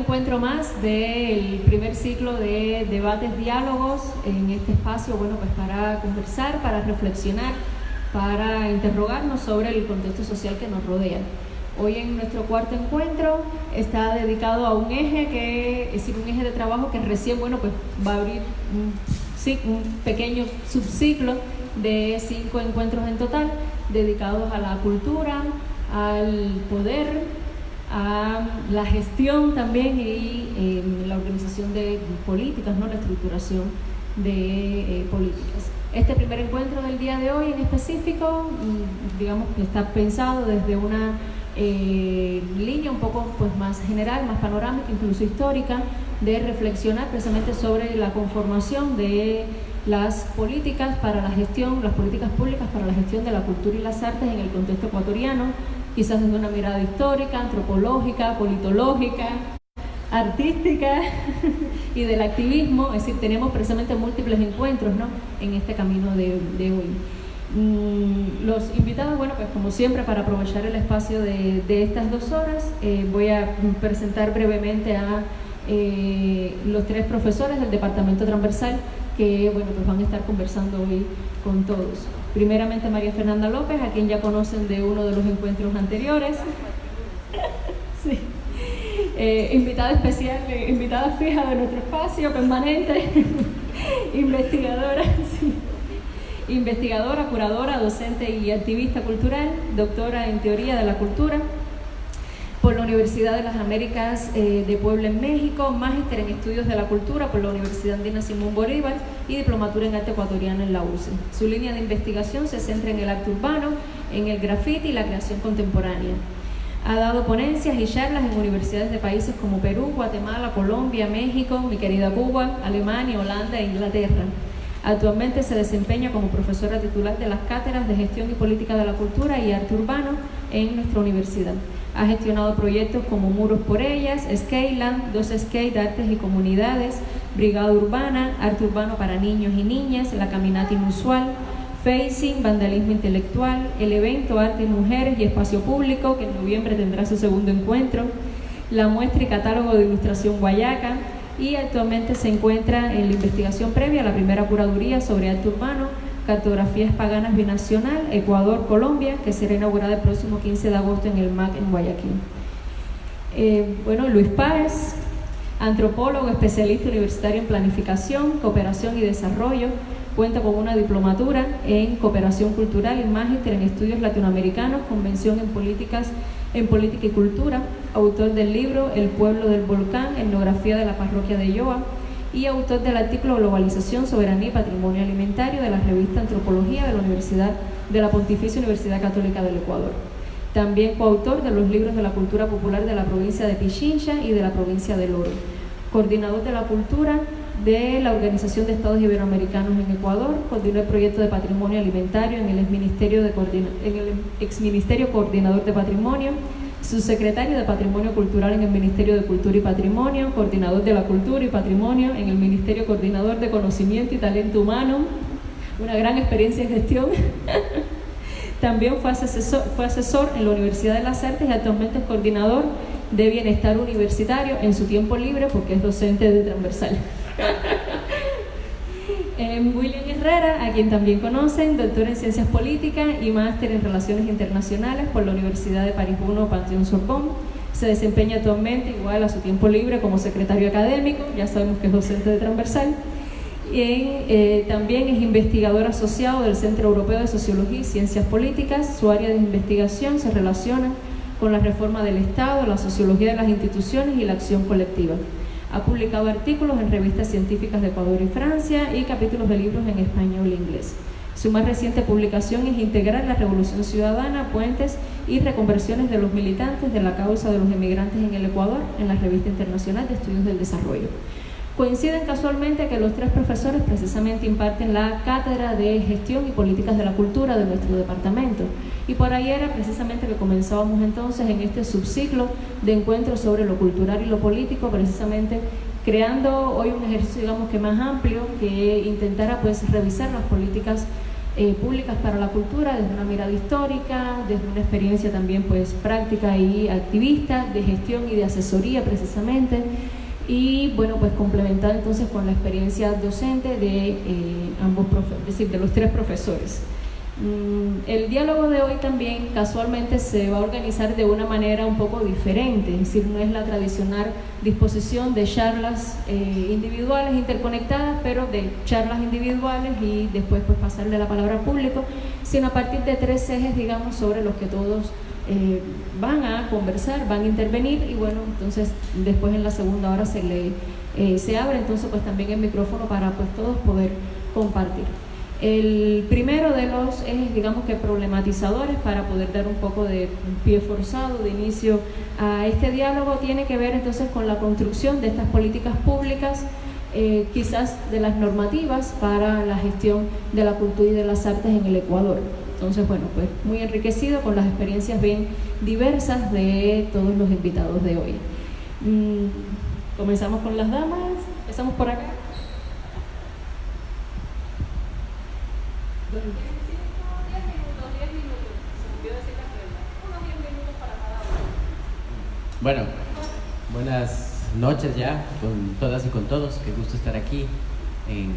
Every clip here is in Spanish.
encuentro más del primer ciclo de debates, diálogos en este espacio, bueno, pues para conversar, para reflexionar, para interrogarnos sobre el contexto social que nos rodea. Hoy en nuestro cuarto encuentro está dedicado a un eje un eje de trabajo que recién, bueno, pues va a abrir un pequeño subciclo de 5 encuentros en total, dedicados a la cultura, al poder, a la gestión también y la organización de políticas, ¿no? La estructuración de políticas. Este primer encuentro del día de hoy en específico, digamos que está pensado desde una línea un poco pues, más general, más panorámica, incluso histórica, de reflexionar precisamente sobre la conformación de las políticas para la gestión, las políticas públicas para la gestión de la cultura y las artes en el contexto ecuatoriano, quizás desde una mirada histórica, antropológica, politológica, artística y del activismo. Es decir, tenemos precisamente múltiples encuentros, ¿no? En este camino de hoy. Los invitados, bueno, pues como siempre, para aprovechar el espacio de estas 2 horas, voy a presentar brevemente a los 3 profesores del Departamento Transversal que, bueno, pues van a estar conversando hoy con todos. Primeramente María Fernanda López, a quien ya conocen de uno de los encuentros anteriores. Sí. Invitada especial, invitada fija de nuestro espacio permanente, investigadora, sí. Investigadora, curadora, docente y activista cultural, doctora en Teoría de la Cultura por la Universidad de las Américas de Puebla en México, magíster en Estudios de la Cultura por la Universidad Andina Simón Bolívar y diplomatura en Arte Ecuatoriano en la UCE. Su línea de investigación se centra en el arte urbano, en el graffiti y la creación contemporánea. Ha dado ponencias y charlas en universidades de países como Perú, Guatemala, Colombia, México, mi querida Cuba, Alemania, Holanda e Inglaterra. Actualmente se desempeña como profesora titular de las cátedras de Gestión y Política de la Cultura y Arte Urbano en nuestra universidad. Ha gestionado proyectos como Muros por Ellas, Skateland, 2 Skate, Artes y Comunidades, Brigada Urbana, Arte Urbano para Niños y Niñas, La Caminata Inusual, Facing, Vandalismo Intelectual, el evento Arte y Mujeres y Espacio Público, que en noviembre tendrá su segundo encuentro, la muestra y catálogo de ilustración Guayaca, y actualmente se encuentra en la investigación previa a la primera curaduría sobre arte urbano, Cartografías Paganas Binacional, Ecuador-Colombia, que será inaugurada el próximo 15 de agosto en el MAC en Guayaquil. Bueno, Luis Páez, antropólogo, especialista universitario en planificación, cooperación y desarrollo, cuenta con una diplomatura en cooperación cultural y magíster en estudios latinoamericanos, convención en política y cultura, autor del libro El pueblo del volcán, etnografía de la parroquia de Yoa, y autor del artículo Globalización, Soberanía y Patrimonio Alimentario de la revista Antropología de la Pontificia Universidad Católica del Ecuador. También coautor de los libros de la cultura popular de la provincia de Pichincha y de la provincia del Oro. Coordinador de la cultura de la Organización de Estados Iberoamericanos en Ecuador, coordinó el proyecto de patrimonio alimentario en el exministerio coordinador de patrimonio, subsecretario de Patrimonio Cultural en el Ministerio de Cultura y Patrimonio, coordinador de la Cultura y Patrimonio en el Ministerio Coordinador de Conocimiento y Talento Humano, una gran experiencia en gestión. También fue asesor en la Universidad de las Artes y actualmente es coordinador de Bienestar Universitario en su tiempo libre porque es docente de Transversal. William Herrera, a quien también conocen, doctor en Ciencias Políticas y máster en Relaciones Internacionales por la Universidad de París I Panthéon-Sorbonne. Se desempeña actualmente, igual a su tiempo libre, como secretario académico, ya sabemos que es docente de Transversal. También es investigador asociado del Centro Europeo de Sociología y Ciencias Políticas. Su área de investigación se relaciona con la reforma del Estado, la sociología de las instituciones y la acción colectiva. Ha publicado artículos en revistas científicas de Ecuador y Francia y capítulos de libros en español e inglés. Su más reciente publicación es Integrar la Revolución Ciudadana, Puentes y Reconversiones de los Militantes de la Causa de los Emigrantes en el Ecuador, en la Revista Internacional de Estudios del Desarrollo. Coinciden casualmente que los 3 profesores precisamente imparten la Cátedra de Gestión y Políticas de la Cultura de nuestro departamento. Y por ahí era precisamente que comenzábamos entonces en este subciclo de encuentros sobre lo cultural y lo político, precisamente creando hoy un ejercicio, digamos que más amplio, que intentara pues revisar las políticas públicas para la cultura, desde una mirada histórica, desde una experiencia también pues práctica y activista, de gestión y de asesoría precisamente, y bueno, pues complementada entonces con la experiencia docente de ambos es decir, de los 3 profesores. El diálogo de hoy también casualmente se va a organizar de una manera un poco diferente, es decir, no es la tradicional disposición de charlas individuales interconectadas, pero de charlas individuales y después pues pasarle la palabra al público, sino a partir de 3 ejes, digamos, sobre los que todos van a conversar, van a intervenir, y bueno, entonces después en la segunda hora se abre entonces pues también el micrófono para pues todos poder compartir. El primero de los ejes, digamos que problematizadores, para poder dar un poco de pie forzado, de inicio a este diálogo, tiene que ver entonces con la construcción de estas políticas públicas, quizás de las normativas para la gestión de la cultura y de las artes en el Ecuador. Entonces, bueno, pues muy enriquecido con las experiencias bien diversas de todos los invitados de hoy. Comenzamos con las damas, empezamos por acá. Bueno, buenas noches ya con todas y con todos. Qué gusto estar aquí en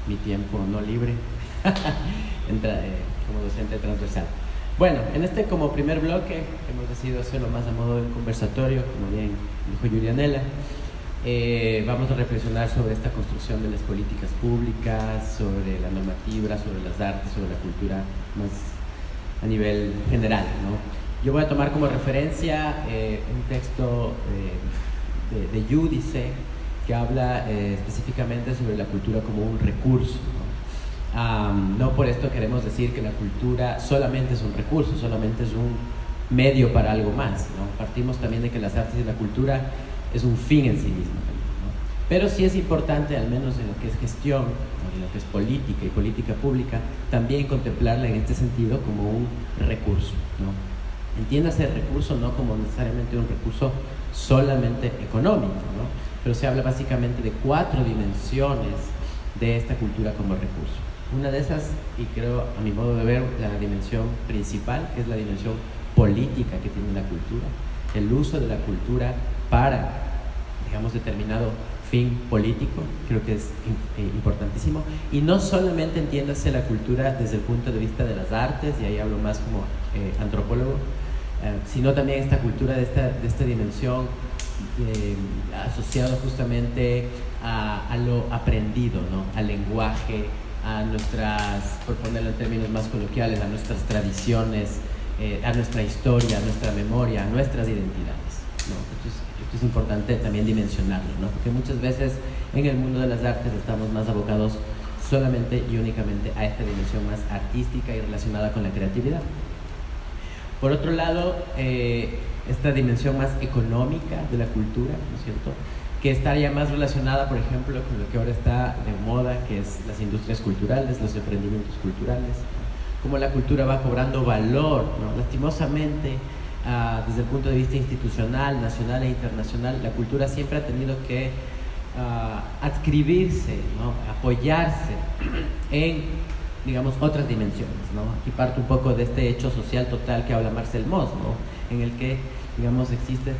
mi tiempo no libre como docente transversal. Bueno, en este como primer bloque hemos decidido hacerlo más a modo de un conversatorio, como bien dijo Julianela. Vamos a reflexionar sobre esta construcción de las políticas públicas, sobre la normativa, sobre las artes, sobre la cultura más a nivel general, ¿no? Yo voy a tomar como referencia un texto de Giudice que habla específicamente sobre la cultura como un recurso, ¿no? No por esto queremos decir que la cultura solamente es un recurso, solamente es un medio para algo más, ¿no? Partimos también de que las artes y la cultura es un fin en sí mismo, ¿no? Pero sí es importante, al menos en lo que es gestión, ¿no? En lo que es política y política pública, también contemplarla en este sentido como un recurso, ¿no? Entiéndase el recurso no como necesariamente un recurso solamente económico, ¿no? Pero se habla básicamente de 4 dimensiones de esta cultura como recurso. Una de esas, y creo a mi modo de ver, la dimensión principal, que es la dimensión política que tiene la cultura, el uso de la cultura para, digamos, determinado fin político, creo que es importantísimo. Y no solamente entiéndase la cultura desde el punto de vista de las artes, y ahí hablo más como antropólogo, sino también esta cultura de esta dimensión asociado justamente a lo aprendido, ¿no? Al lenguaje, a nuestras, por ponerlo en términos más coloquiales, a nuestras tradiciones, a nuestra historia, a nuestra memoria, a nuestras identidades, ¿no? Esto es importante también dimensionarlo, ¿no? Porque muchas veces en el mundo de las artes estamos más abocados solamente y únicamente a esta dimensión más artística y relacionada con la creatividad. Por otro lado, esta dimensión más económica de la cultura, ¿no es cierto?, que estaría más relacionada, por ejemplo, con lo que ahora está de moda, que es las industrias culturales, los emprendimientos culturales, cómo la cultura va cobrando valor, ¿no? Lastimosamente, desde el punto de vista institucional, nacional e internacional, la cultura siempre ha tenido que adscribirse, ¿no? Apoyarse en, digamos, otras dimensiones, ¿no? Aquí parto un poco de este hecho social total que habla Marcel Mauss, ¿no? En el que, digamos, existe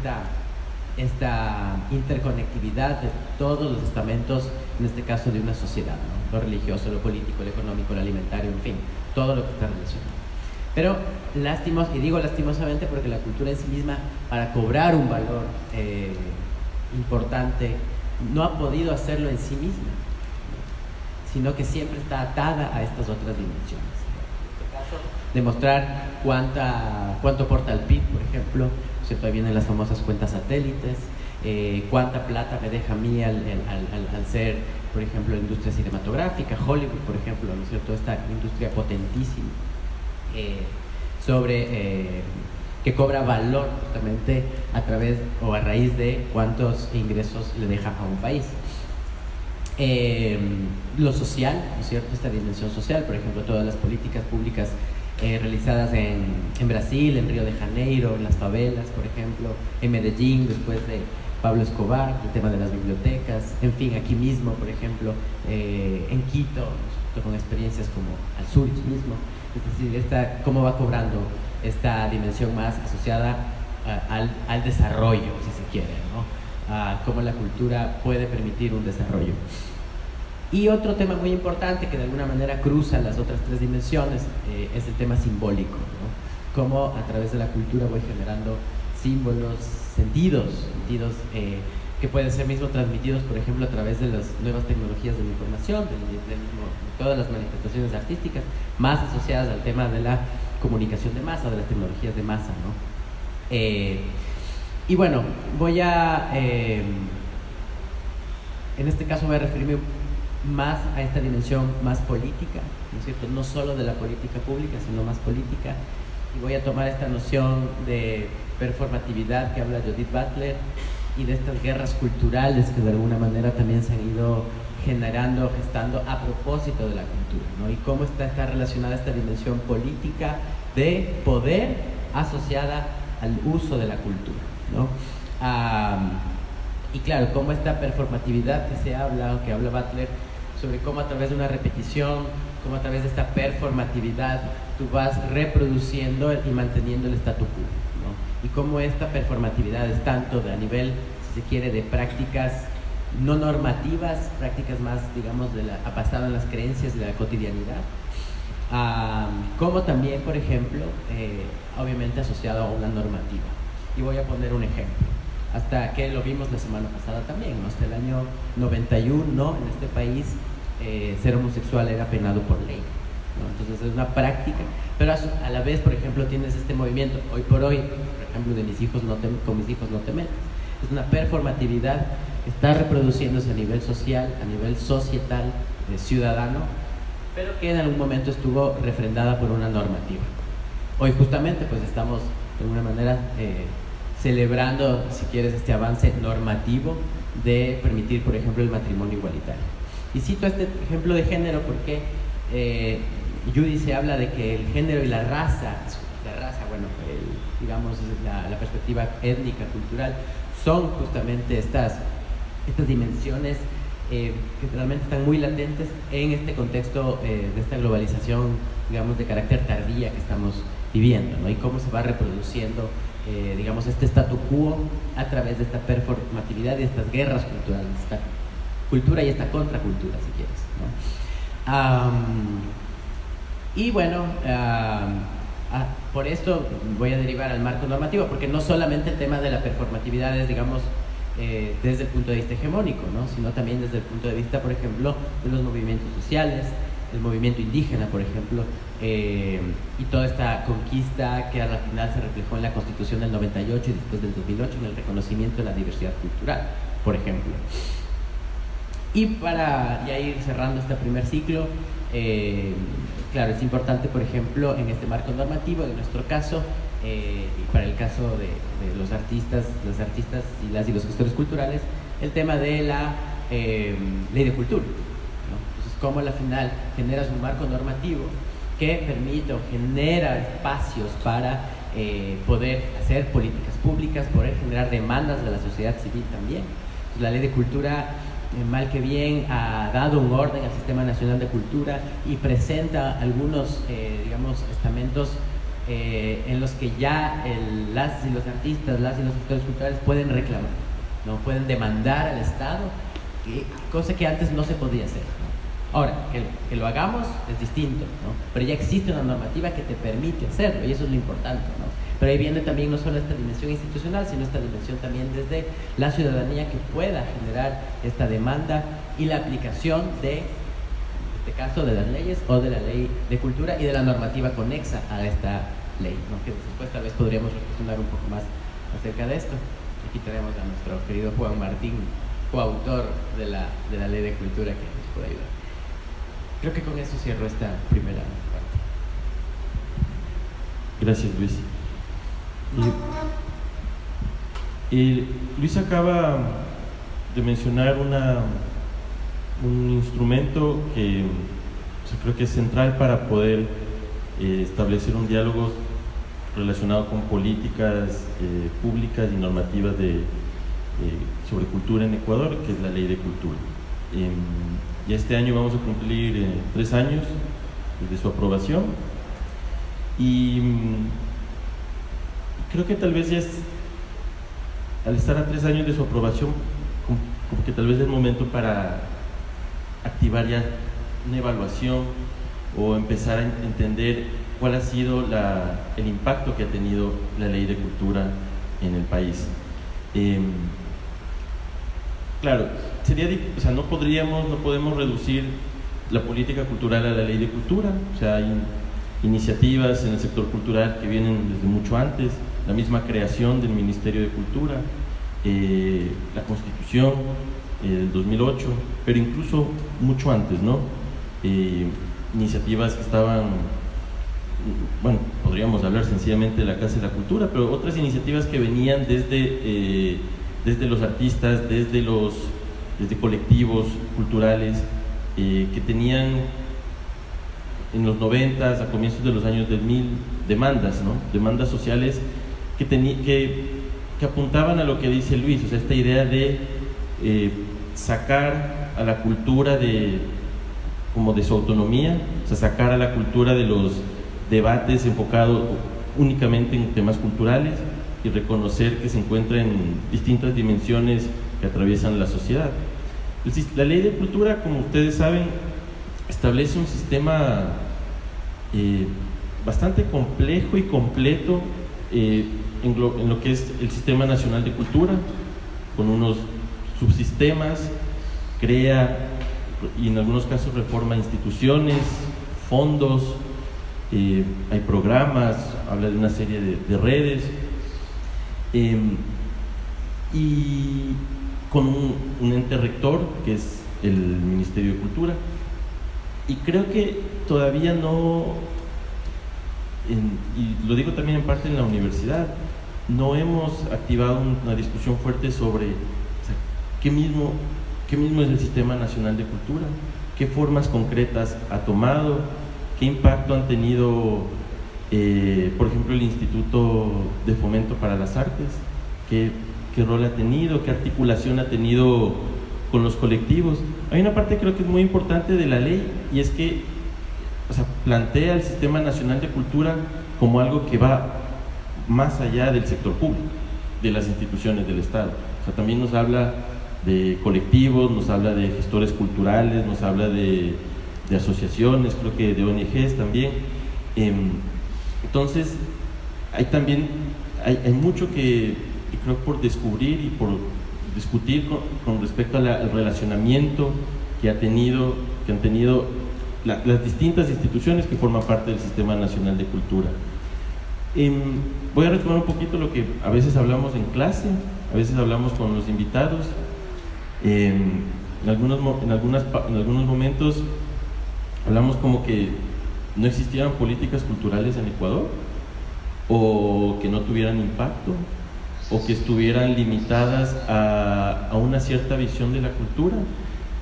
esta interconectividad de todos los estamentos, en este caso de una sociedad, ¿no? Lo religioso, lo político, lo económico, lo alimentario, en fin, todo lo que está relacionado. Pero y digo lastimosamente porque la cultura en sí misma, para cobrar un valor importante, no ha podido hacerlo en sí misma, ¿no? Sino que siempre está atada a estas otras dimensiones. En este caso, demostrar cuánto aporta al PIB, por ejemplo, ¿cierto? Ahí vienen las famosas cuentas satélites, cuánta plata me deja a mí al ser, por ejemplo, la industria cinematográfica, Hollywood, por ejemplo, ¿no es cierto? Esta industria potentísima, que cobra valor justamente a través o a raíz de cuántos ingresos le deja a un país. Lo social, ¿no es cierto? Esta dimensión social, por ejemplo, todas las políticas públicas realizadas en Brasil, en Río de Janeiro, en las favelas, por ejemplo, en Medellín, después de Pablo Escobar, el tema de las bibliotecas, en fin, aquí mismo, por ejemplo, en Quito, con experiencias como al Zurich mismo, es decir, cómo va cobrando esta dimensión más asociada al desarrollo, si se quiere, ¿no? A cómo la cultura puede permitir un desarrollo. Y otro tema muy importante que de alguna manera cruza las otras tres dimensiones es el tema simbólico, ¿no? Cómo a través de la cultura voy generando símbolos, sentidos que pueden ser mismo transmitidos, por ejemplo, a través de las nuevas tecnologías de la información, de todas las manifestaciones artísticas, más asociadas al tema de la comunicación de masa, de las tecnologías de masa, ¿no? Y bueno, voy a, en este caso voy a referirme más a esta dimensión más política, ¿no es cierto? No solo de la política pública, sino más política, y voy a tomar esta noción de performatividad que habla Judith Butler y de estas guerras culturales que de alguna manera también se han ido generando, gestando a propósito de la cultura, ¿no? Y cómo está relacionada esta dimensión política de poder asociada al uso de la cultura, ¿no? Y claro, cómo esta performatividad que habla Butler, sobre cómo a través de una repetición, cómo a través de esta performatividad tú vas reproduciendo y manteniendo el statu quo, ¿no? Y cómo esta performatividad es tanto a nivel, si se quiere, de prácticas no normativas, prácticas más, digamos, basadas en las creencias de la cotidianidad, como también, por ejemplo, obviamente asociado a una normativa. Y voy a poner un ejemplo. Hasta que lo vimos la semana pasada también, ¿no? Hasta el año 91, ¿no? En este país, ser homosexual era penado por ley, ¿no? Entonces es una práctica, pero a la vez, por ejemplo, tienes este movimiento, hoy por hoy, por ejemplo, de con mis hijos no te metas. Es una performatividad que está reproduciéndose a nivel social, a nivel societal, ciudadano, pero que en algún momento estuvo refrendada por una normativa. Hoy justamente pues estamos de alguna manera celebrando, si quieres, este avance normativo de permitir, por ejemplo, el matrimonio igualitario. Y cito este ejemplo de género porque Judy se habla de que el género y la raza, bueno, digamos la perspectiva étnica, cultural, son justamente estas dimensiones que realmente están muy latentes en este contexto de esta globalización, digamos, de carácter tardía que estamos viviendo, ¿no? Y cómo se va reproduciendo, digamos, este statu quo a través de esta performatividad y estas guerras culturales, esta cultura y esta contracultura, si quieres, ¿no? Y bueno, por esto voy a derivar al marco normativo, porque no solamente el tema de la performatividad es, digamos, desde el punto de vista hegemónico, ¿no? Sino también desde el punto de vista, por ejemplo, de los movimientos sociales, el movimiento indígena, por ejemplo, y toda esta conquista que al final se reflejó en la Constitución del 98 y después del 2008 en el reconocimiento de la diversidad cultural, por ejemplo. Y para ya ir cerrando este primer ciclo, claro, es importante, por ejemplo, en este marco normativo, en nuestro caso, y para el caso de los artistas, y los gestores culturales, el tema de la ley de cultura, ¿no? Entonces, cómo al final generas un marco normativo que permite o genera espacios para poder hacer políticas públicas, poder generar demandas de la sociedad civil también. Entonces, la ley de cultura, mal que bien, ha dado un orden al Sistema Nacional de Cultura y presenta algunos, digamos, estamentos en los que ya las y los artistas, las y los gestores culturales pueden reclamar, ¿no? Pueden demandar al Estado, cosa que antes no se podía hacer, ¿no? Ahora, que lo hagamos es distinto, ¿no? Pero ya existe una normativa que te permite hacerlo y eso es lo importante, ¿no? Pero ahí viene también no solo esta dimensión institucional, sino esta dimensión también desde la ciudadanía que pueda generar esta demanda y la aplicación de, en este caso, de las leyes o de la ley de cultura y de la normativa conexa a esta ley, ¿no? Que después tal vez podríamos reflexionar un poco más acerca de esto. Aquí tenemos a nuestro querido Juan Martín, coautor de la ley de cultura, que nos puede ayudar. Creo que con eso cierro esta primera parte. Gracias, Luis. Y Luis acaba de mencionar un instrumento que creo que es central para poder establecer un diálogo relacionado con políticas públicas y normativas sobre cultura en Ecuador, que es la ley de cultura. Y este año vamos a cumplir 3 años desde su aprobación, y creo que tal vez ya es, al estar a 3 años de su aprobación, como que tal vez es el momento para activar ya una evaluación o empezar a entender cuál ha sido el impacto que ha tenido la Ley de Cultura en el país. Claro, o sea, no podemos reducir la política cultural a la Ley de Cultura. O sea, hay iniciativas en el sector cultural que vienen desde mucho antes, la misma creación del Ministerio de Cultura, la Constitución del 2008, pero incluso mucho antes, ¿no? Iniciativas que estaban, bueno, podríamos hablar sencillamente de la Casa de la Cultura, pero otras iniciativas que venían desde los artistas, desde colectivos culturales, que tenían en los 90s, a comienzos de los años 2000, demandas, ¿no? Demandas sociales que apuntaban a lo que dice Luis, o sea, esta idea de sacar a la cultura como de su autonomía, o sea, sacar a la cultura de los debates enfocados únicamente en temas culturales y reconocer que se encuentra en distintas dimensiones que atraviesan la sociedad. La Ley de Cultura, como ustedes saben, establece un sistema bastante complejo y completo en lo que es el Sistema Nacional de Cultura, con unos subsistemas, crea y en algunos casos reforma instituciones, fondos, hay programas, habla de una serie de redes, y con un ente rector que es el Ministerio de Cultura. Y creo que todavía no, y lo digo también en parte en la universidad, no hemos activado una discusión fuerte sobre, o sea, qué mismo es el Sistema Nacional de Cultura, qué formas concretas ha tomado, qué impacto han tenido, por ejemplo, el Instituto de Fomento para las Artes, qué rol ha tenido, qué articulación ha tenido con los colectivos. Hay una parte que creo que es muy importante de la ley, y es que, o sea, plantea el Sistema Nacional de Cultura como algo que va más allá del sector público, de las instituciones del Estado. O sea, también nos habla de colectivos, nos habla de gestores culturales, nos habla de asociaciones, creo que de ONGs también. Entonces, hay mucho que creo por descubrir y por discutir con respecto al relacionamiento que han tenido las distintas instituciones que forman parte del Sistema Nacional de Cultura. Voy a retomar un poquito lo que a veces hablamos en clase, a veces hablamos con los invitados. En algunos momentos hablamos como que no existieran políticas culturales en Ecuador, o que no tuvieran impacto, o que estuvieran limitadas a una cierta visión de la cultura.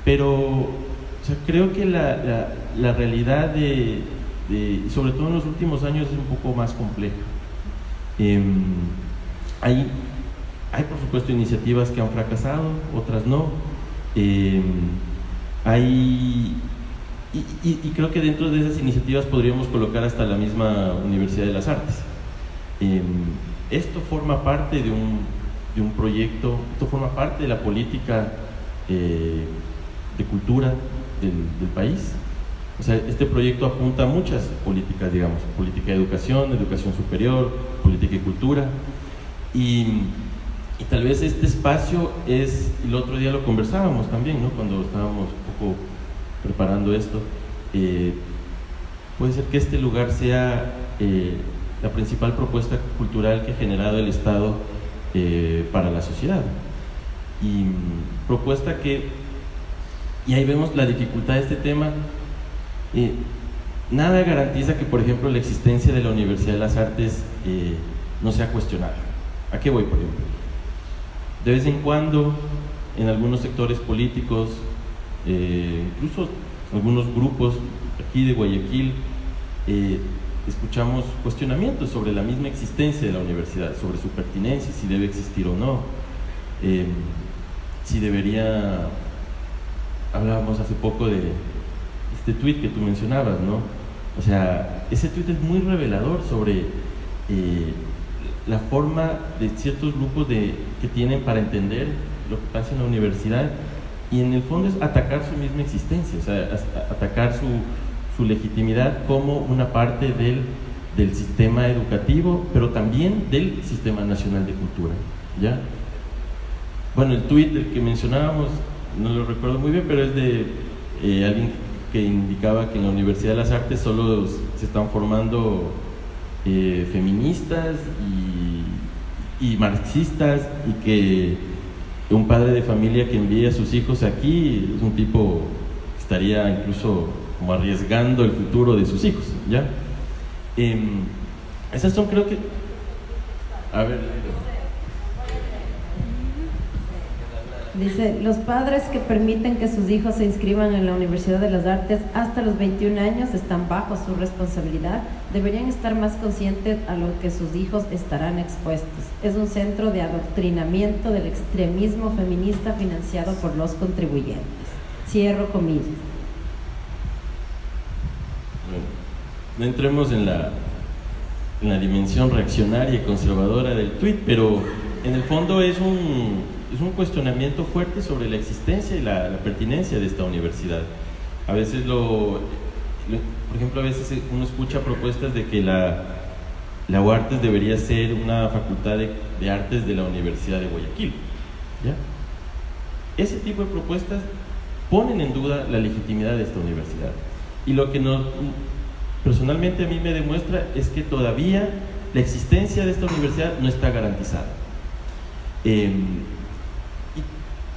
Pero, o sea, creo que la realidad sobre todo en los últimos años, es un poco más compleja. Hay por supuesto iniciativas que han fracasado, otras no. Y creo que dentro de esas iniciativas podríamos colocar hasta la misma Universidad de las Artes. Esto forma parte de un proyecto, esto forma parte de la política de cultura del país. O sea, este proyecto apunta a muchas políticas, digamos, política de educación superior, política de cultura, y tal vez este espacio es, el otro día lo conversábamos también, ¿no? Cuando estábamos un poco preparando esto, puede ser que este lugar sea la principal propuesta cultural que ha generado el Estado para la sociedad, y propuesta y ahí vemos la dificultad de este tema. Nada garantiza que, por ejemplo, la existencia de la Universidad de las Artes no sea cuestionada. ¿A qué voy, por ejemplo? De vez en cuando, en algunos sectores políticos, incluso algunos grupos aquí de Guayaquil, escuchamos cuestionamientos sobre la misma existencia de la universidad, sobre su pertinencia, si debe existir o no, si debería hablábamos hace poco de este tuit que tú mencionabas, ¿no? O sea, ese tuit es muy revelador sobre la forma de ciertos grupos que tienen para entender lo que pasa en la universidad, y en el fondo es atacar su misma existencia, o sea, atacar su legitimidad como una parte del sistema educativo, pero también del Sistema Nacional de Cultura, ¿ya? Bueno, el tuit del que mencionábamos, no lo recuerdo muy bien, pero es de alguien que indicaba que en la Universidad de las Artes solo se están formando feministas y marxistas, y que un padre de familia que envíe a sus hijos aquí es un tipo que estaría incluso como arriesgando el futuro de sus hijos, ¿ya? Esas son, creo que... A ver... Dice, los padres que permiten que sus hijos se inscriban en la Universidad de las Artes hasta los 21 años están bajo su responsabilidad. Deberían estar más conscientes a lo que sus hijos estarán expuestos. Es un centro de adoctrinamiento del extremismo feminista financiado por los contribuyentes. Cierro comillas. Bueno, no entremos en la dimensión reaccionaria y conservadora del tuit, pero en el fondo es un cuestionamiento fuerte sobre la existencia y la pertinencia de esta universidad. A veces por ejemplo, a veces uno escucha propuestas de que la UARTES debería ser una facultad de artes de la Universidad de Guayaquil, ¿ya? Ese tipo de propuestas ponen en duda la legitimidad de esta universidad, y lo que personalmente a mí me demuestra es que todavía la existencia de esta universidad no está garantizada.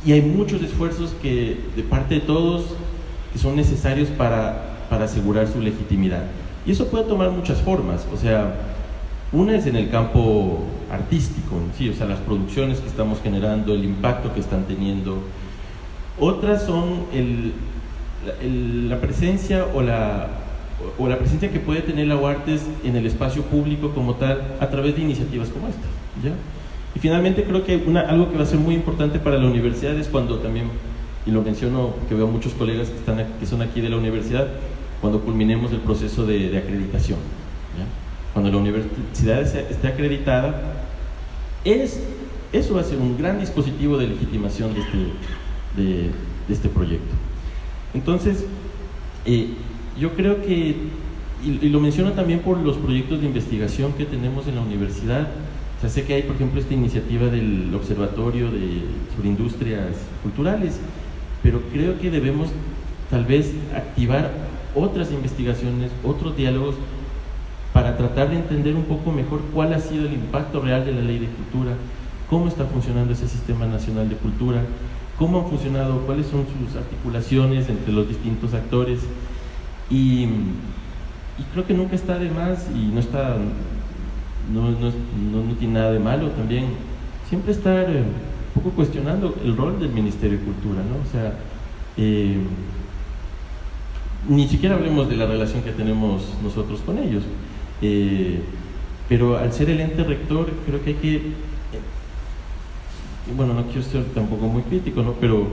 Y hay muchos esfuerzos de parte de todos que son necesarios para asegurar su legitimidad. Y eso puede tomar muchas formas. O sea, una es en el campo artístico, ¿sí? O sea, las producciones que estamos generando, el impacto que están teniendo. Otras son la presencia o la presencia que puede tener la UARTES en el espacio público como tal, a través de iniciativas como esta, ¿ya? Y finalmente creo que algo que va a ser muy importante para la universidad es cuando también, y lo menciono porque veo muchos colegas que son aquí de la universidad, cuando culminemos el proceso de acreditación, ¿ya? Cuando la universidad esté acreditada, eso va a ser un gran dispositivo de legitimación de este proyecto. Entonces, yo creo que, y lo menciono también por los proyectos de investigación que tenemos en la universidad. O sea, sé que hay, por ejemplo, esta iniciativa del Observatorio sobre Industrias Culturales, pero creo que debemos tal vez activar otras investigaciones, otros diálogos, para tratar de entender un poco mejor cuál ha sido el impacto real de la Ley de Cultura, cómo está funcionando ese Sistema Nacional de Cultura, cómo han funcionado, cuáles son sus articulaciones entre los distintos actores, y creo que nunca está de más, y no tiene nada de malo también siempre estar un poco cuestionando el rol del Ministerio de Cultura, ¿no? O sea, ni siquiera hablemos de la relación que tenemos nosotros con ellos, pero al ser el ente rector creo que hay que, bueno, no quiero ser tampoco muy crítico, ¿no? Pero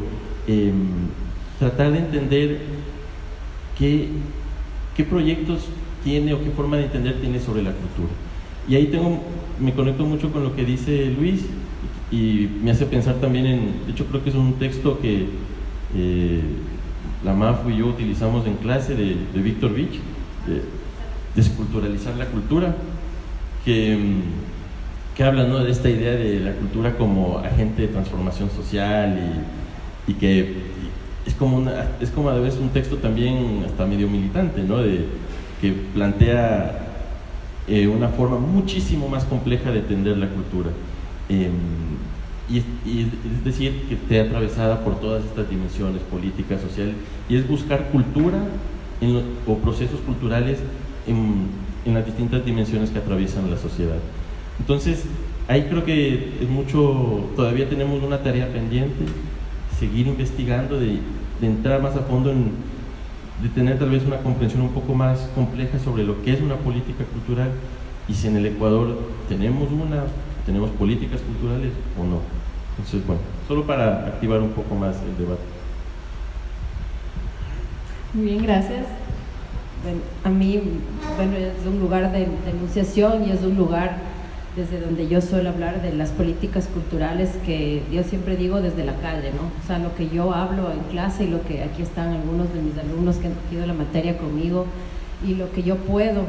tratar de entender qué proyectos tiene o qué forma de entender tiene sobre la cultura. Y ahí me conecto mucho con lo que dice Luis, y me hace pensar también de hecho creo que es un texto que la MAFU y yo utilizamos en clase de Víctor Vich, Desculturalizar la cultura, que habla, ¿no?, de esta idea de la cultura como agente de transformación social, y que es como a la vez un texto también hasta medio militante, ¿no?, que plantea una forma muchísimo más compleja de entender la cultura, y es decir, que esté atravesada por todas estas dimensiones políticas, sociales, y es buscar cultura o procesos culturales en las distintas dimensiones que atraviesan la sociedad. Entonces, ahí creo que todavía tenemos una tarea pendiente, seguir investigando, de entrar más a fondo de tener tal vez una comprensión un poco más compleja sobre lo que es una política cultural, y si en el Ecuador tenemos políticas culturales o no. Entonces, bueno, solo para activar un poco más el debate. Muy bien, gracias. Bueno, a mí, bueno, es un lugar de enunciación y es un lugar desde donde yo suelo hablar de las políticas culturales que yo siempre digo desde la calle, ¿no? O sea, lo que yo hablo en clase y lo que aquí están algunos de mis alumnos que han cogido la materia conmigo y lo que yo puedo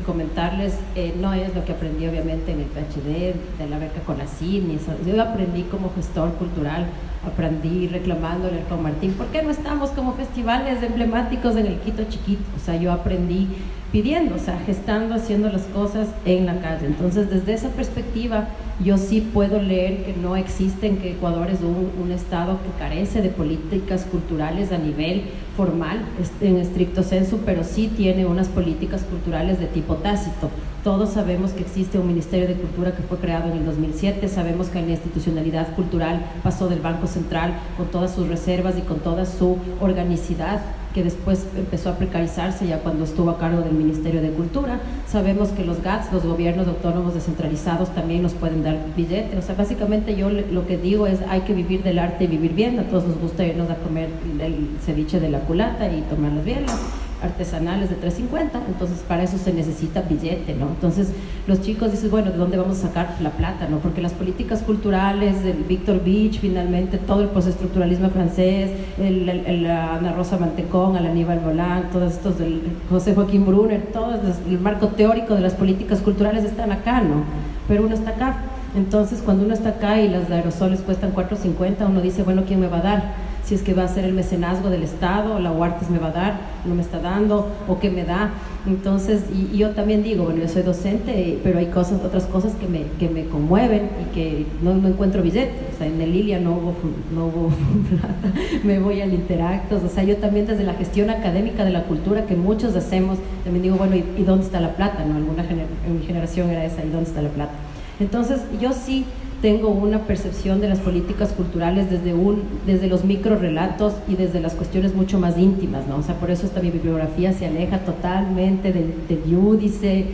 comentarles no es lo que aprendí obviamente en el PhD, de la beca CONACYT, ni eso. Yo aprendí como gestor cultural, aprendí reclamándole al Juan Martín, ¿por qué no estamos como festivales emblemáticos en el Quito chiquito? O sea, yo aprendí pidiendo, o sea, gestando, haciendo las cosas en la calle. Entonces, desde esa perspectiva, yo sí puedo leer que no existen, que Ecuador es un estado que carece de políticas culturales a nivel formal, en estricto sensu, pero sí tiene unas políticas culturales de tipo tácito. Todos sabemos que existe un Ministerio de Cultura que fue creado en el 2007, sabemos que la institucionalidad cultural pasó del Banco Central con todas sus reservas y con toda su organicidad, que después empezó a precarizarse ya cuando estuvo a cargo del Ministerio de Cultura. Sabemos que los GATS, los gobiernos autónomos descentralizados, también nos pueden dar billetes. O sea, básicamente yo lo que digo es hay que vivir del arte y vivir bien. A todos nos gusta irnos a comer el ceviche de la culata y tomar las bielas artesanales de 3.50, entonces para eso se necesita billete, ¿no? Entonces los chicos dicen, bueno, ¿de dónde vamos a sacar la plata, no? Porque las políticas culturales del Víctor Beach, finalmente todo el postestructuralismo francés, la Ana Rosa Mantecón, el Aníbal Volán, todos estos del José Joaquín Brunner, todo el marco teórico de las políticas culturales están acá, ¿no? Pero uno está acá. Entonces cuando uno está acá y las aerosoles cuestan 4.50, uno dice, bueno, ¿quién me va a dar? Si es que va a ser el mecenazgo del Estado, la UARTES me va a dar, no me está dando, o qué me da. Entonces, y yo también digo, bueno, yo soy docente, pero hay otras cosas que me conmueven y que no encuentro billete. O sea, en el Lilia no hubo plata, me voy al Interactos. O sea, yo también desde la gestión académica de la cultura que muchos hacemos, también digo, bueno, ¿y dónde está la plata? ¿No? En mi generación era esa, ¿y dónde está la plata? Entonces, yo sí tengo una percepción de las políticas culturales desde los microrelatos y desde las cuestiones mucho más íntimas, ¿no? O sea, por eso esta mi bibliografía se aleja totalmente del Giudice,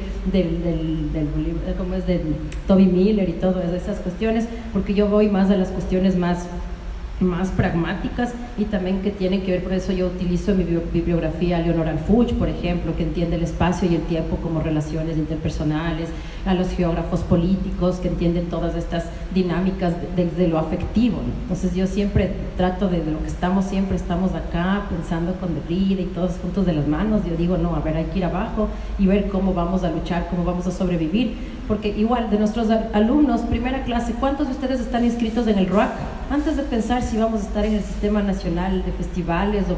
¿cómo es? De Toby Miller y todas esas cuestiones, porque yo voy más a las cuestiones más pragmáticas y también que tienen que ver, por eso yo utilizo en mi bibliografía a Leonor Alfuch, por ejemplo, que entiende el espacio y el tiempo como relaciones interpersonales, a los geógrafos políticos que entienden todas estas dinámicas desde lo afectivo, ¿no? Entonces yo siempre trato de lo que siempre estamos acá pensando con Derrida y todos juntos de las manos. Yo digo, no, a ver, hay que ir abajo y ver cómo vamos a luchar, cómo vamos a sobrevivir, porque igual de nuestros alumnos, primera clase, ¿cuántos de ustedes están inscritos en el RUAC? Antes de pensar si vamos a estar en el Sistema Nacional de Festivales o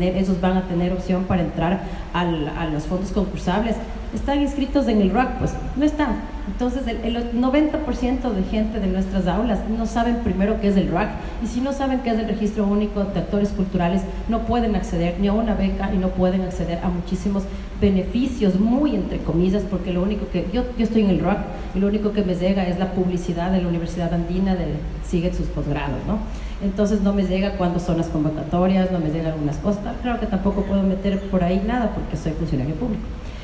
ellos van a tener opción para entrar a los fondos concursables, ¿están inscritos en el RUAC? Pues no están. Entonces el 90% de gente de nuestras aulas no saben primero qué es el RUAC, y si no saben qué es el Registro Único de Actores Culturales, no pueden acceder ni a una beca y no pueden acceder a muchísimos beneficios, muy entre comillas, porque lo único que yo estoy en el RUAC y lo único que me llega es la publicidad de la Universidad Andina sigue sus posgrados, ¿no? Entonces no me llega cuándo son las convocatorias, no me llegan algunas cosas. Claro que tampoco puedo meter por ahí nada porque soy funcionario público.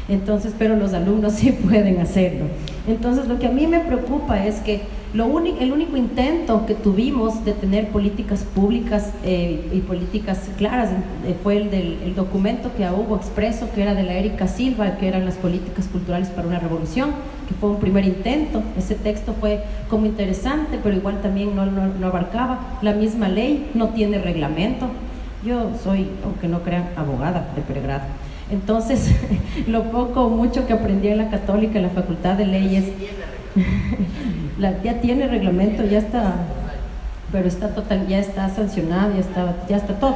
Entonces, pero los alumnos sí pueden hacerlo. Entonces, lo que a mí me preocupa es que el único intento que tuvimos de tener políticas públicas y políticas claras fue el documento que hubo expreso, que era de la Erika Silva, que eran las políticas culturales para una revolución, que fue un primer intento. Ese texto fue como interesante, pero igual también no abarcaba. La misma ley no tiene reglamento. Yo soy, aunque no crean, abogada de pregrado. Entonces, lo poco o mucho que aprendí en la Católica, en la Facultad de Leyes, ya tiene reglamento, ya está, pero ya está sancionado, ya está todo.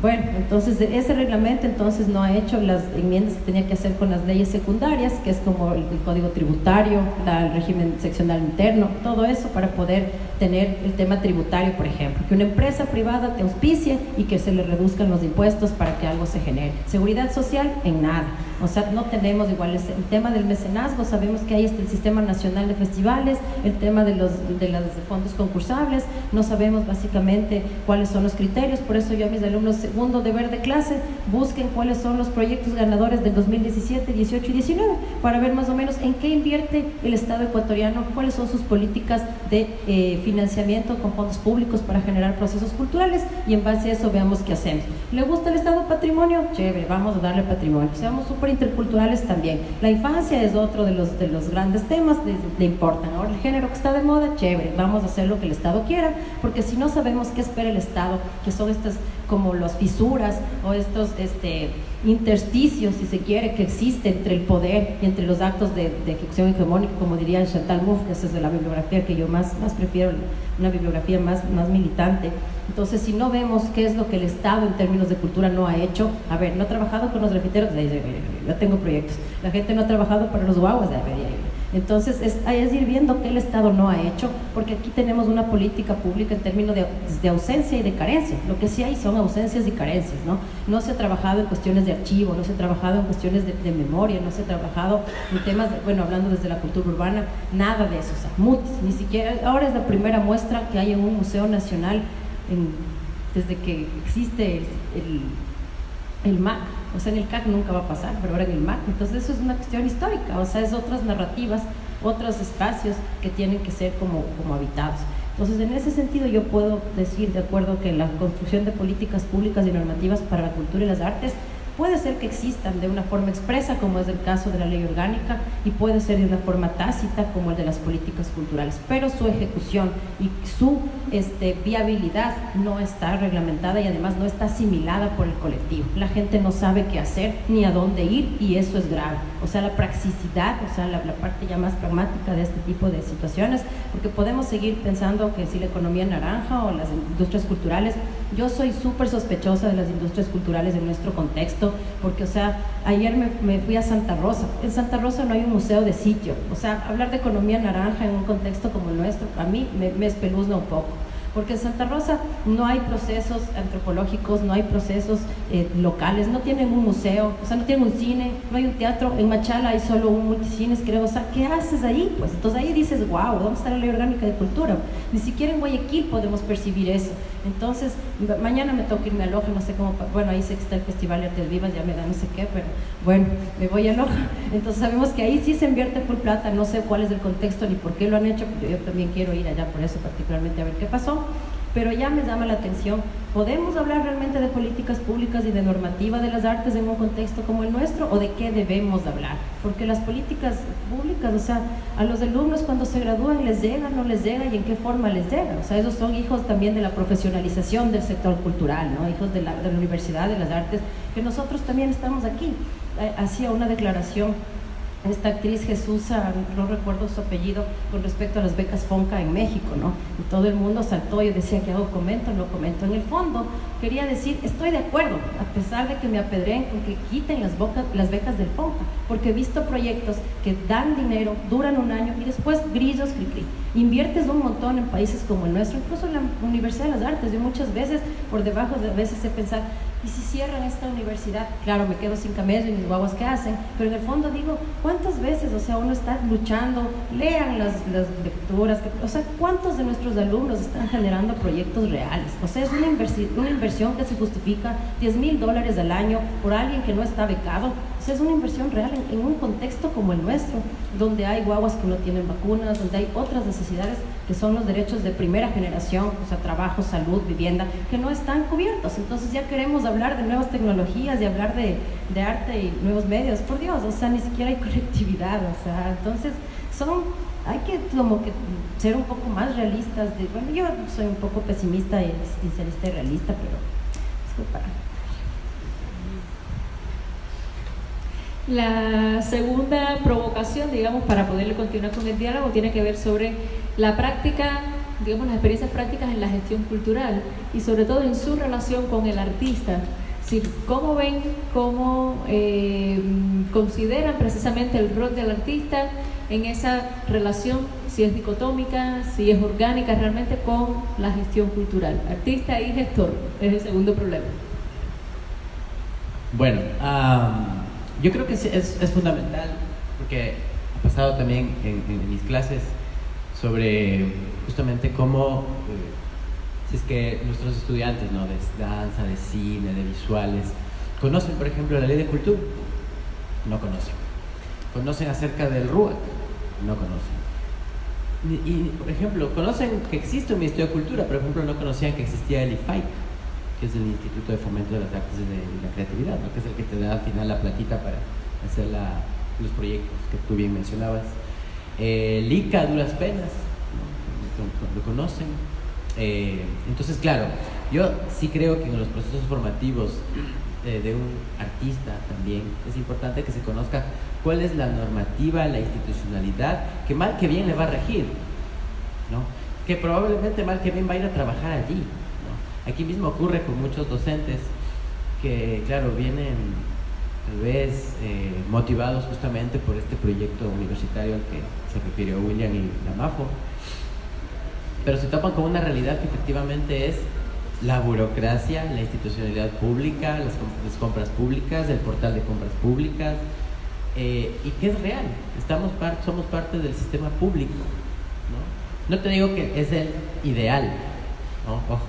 Bueno, entonces ese reglamento entonces no ha hecho las enmiendas que tenía que hacer con las leyes secundarias, que es como el Código Tributario, el régimen seccional interno, todo eso para poder tener el tema tributario, por ejemplo, que una empresa privada te auspicie y que se le reduzcan los impuestos para que algo se genere. Seguridad social, en nada. O sea, no tenemos igual el tema del mecenazgo, sabemos que hay el Sistema Nacional de Festivales, el tema de los fondos concursables, no sabemos básicamente cuáles son los criterios. Por eso yo a mis alumnos, segundo deber de clase, busquen cuáles son los proyectos ganadores del 2017, 18 y 19, para ver más o menos en qué invierte el Estado ecuatoriano, cuáles son sus políticas de financiamiento con fondos públicos para generar procesos culturales y en base a eso veamos qué hacemos. ¿Le gusta el Estado patrimonio? Chévere, vamos a darle patrimonio. Seamos súper interculturales también. La infancia es otro de los grandes temas, le importan. Ahora el género que está de moda, chévere, vamos a hacer lo que el Estado quiera, porque si no sabemos qué espera el Estado, que son estas como las fisuras o estos intersticios, si se quiere, que existe entre el poder y entre los actos de ejecución hegemónica, como diría Chantal Mouffe, esa es de la bibliografía que yo más prefiero, una bibliografía más militante. Entonces, si no vemos qué es lo que el Estado en términos de cultura no ha hecho, a ver, no ha trabajado con los grafiteros, yo tengo proyectos, la gente no ha trabajado para los guaguas, entonces es ir viendo qué el Estado no ha hecho, porque aquí tenemos una política pública en términos de ausencia y de carencia. Lo que sí hay son ausencias y carencias, ¿no? No se ha trabajado en cuestiones de archivo, no se ha trabajado en cuestiones de memoria, no se ha trabajado en temas, hablando desde la cultura urbana, nada de eso, o sea, ni siquiera, ahora es la primera muestra que hay en un museo nacional desde que existe el MAC. O sea, en el CAC nunca va a pasar, pero ahora en el MAC. Entonces eso es una cuestión histórica, o sea, es otras narrativas, otros espacios que tienen que ser como habitados. Entonces, en ese sentido yo puedo decir, de acuerdo, que la construcción de políticas públicas y normativas para la cultura y las artes puede ser que existan de una forma expresa, como es el caso de la ley orgánica, y puede ser de una forma tácita, como el de las políticas culturales, pero su ejecución y su viabilidad no está reglamentada y además no está asimilada por el colectivo. La gente no sabe qué hacer ni a dónde ir, y eso es grave. O sea, la praxicidad, o sea, la parte ya más pragmática de este tipo de situaciones, porque podemos seguir pensando que si la economía naranja o las industrias culturales, yo soy súper sospechosa de las industrias culturales en nuestro contexto, porque, o sea, ayer me fui a Santa Rosa. En Santa Rosa no hay un museo de sitio. O sea, hablar de economía naranja en un contexto como el nuestro, a mí me espeluzna un poco. Porque en Santa Rosa no hay procesos antropológicos, no hay procesos locales, no tienen un museo, o sea, no tienen un cine, no hay un teatro. En Machala hay solo un multicines, creo. O sea, ¿qué haces ahí? Pues entonces ahí dices, wow, ¿dónde está la ley orgánica de cultura? Ni siquiera en Guayaquil podemos percibir eso. Entonces, mañana me toca irme a Loja, no sé cómo, ahí sé que está el Festival de Artes Vivas, ya me da no sé qué, pero bueno, me voy a Loja. Entonces sabemos que ahí sí se invierte full plata, no sé cuál es el contexto ni por qué lo han hecho, pero yo también quiero ir allá por eso particularmente a ver qué pasó. Pero ya me llama la atención, ¿podemos hablar realmente de políticas públicas y de normativa de las artes en un contexto como el nuestro, o de qué debemos hablar? Porque las políticas públicas, o sea, a los alumnos cuando se gradúan les llega, no les llega, y en qué forma les llega. O sea, esos son hijos también de la profesionalización del sector cultural, ¿no? Hijos de la Universidad de las Artes, que nosotros también estamos aquí. Hacía una declaración esta actriz Jesusa, no recuerdo su apellido, con respecto a las becas FONCA en México, ¿no? Y todo el mundo saltó y decía que hago comento, no comento. En el fondo, quería decir, estoy de acuerdo, a pesar de que me apedreen con que quiten las becas del FONCA, porque he visto proyectos que dan dinero, duran un año y después grillos, cri-cri. Inviertes un montón en países como el nuestro, incluso en la Universidad de las Artes. Yo muchas veces, por debajo de veces he pensado, ¿y si cierran esta universidad? Claro, me quedo sin camello y mis guaguas que hacen, pero en el fondo digo, ¿cuántas veces, o sea, uno está luchando? Lean las lecturas, o sea, ¿cuántos de nuestros alumnos están generando proyectos reales? O sea, es una inversión que se justifica $10,000 al año por alguien que no está becado. O sea, es una inversión real en un contexto como el nuestro, donde hay guaguas que no tienen vacunas, donde hay otras necesidades que son los derechos de primera generación, o sea, trabajo, salud, vivienda, que no están cubiertos. Entonces ya queremos hablar de nuevas tecnologías y hablar de arte y nuevos medios. Por Dios, o sea, ni siquiera hay conectividad. O sea, entonces hay que como que ser un poco más realistas. Bueno, yo soy un poco pesimista y existencialista y realista, pero disculpa. La segunda provocación, digamos, para poderle continuar con el diálogo, tiene que ver sobre la práctica, digamos, las experiencias prácticas en la gestión cultural y sobre todo en su relación con el artista. Es decir, cómo ven, cómo consideran precisamente el rol del artista en esa relación, si es dicotómica, si es orgánica realmente con la gestión cultural. Artista y gestor es el segundo problema. Bueno, yo creo que es fundamental, porque ha pasado también en mis clases sobre justamente cómo, si es que nuestros estudiantes, ¿no?, de danza, de cine, de visuales, conocen, por ejemplo, la ley de cultura, no conocen acerca del RUAC, no conocen Y, por ejemplo, conocen que existe un Ministerio de Cultura, por ejemplo, no conocían que existía el IFAIC, que es el Instituto de Fomento de las Artes y de la Creatividad, ¿no? Que es el que te da al final la platita para hacer los proyectos que tú bien mencionabas. El ICA a duras penas, ¿no? Lo conocen. Entonces, claro, yo sí creo que en los procesos formativos de un artista también es importante que se conozca cuál es la normativa, la institucionalidad que mal que bien le va a regir, ¿no? Que probablemente mal que bien va a ir a trabajar allí, ¿no? Aquí mismo ocurre con muchos docentes que, claro, vienen tal vez motivados justamente por este proyecto universitario al que se refirió William y Lamafo, pero se topan con una realidad que efectivamente es la burocracia, la institucionalidad pública, las compras públicas, el portal de compras públicas, y que es real. Somos parte del sistema público, ¿no? No te digo que es el ideal, ¿no? Ojo,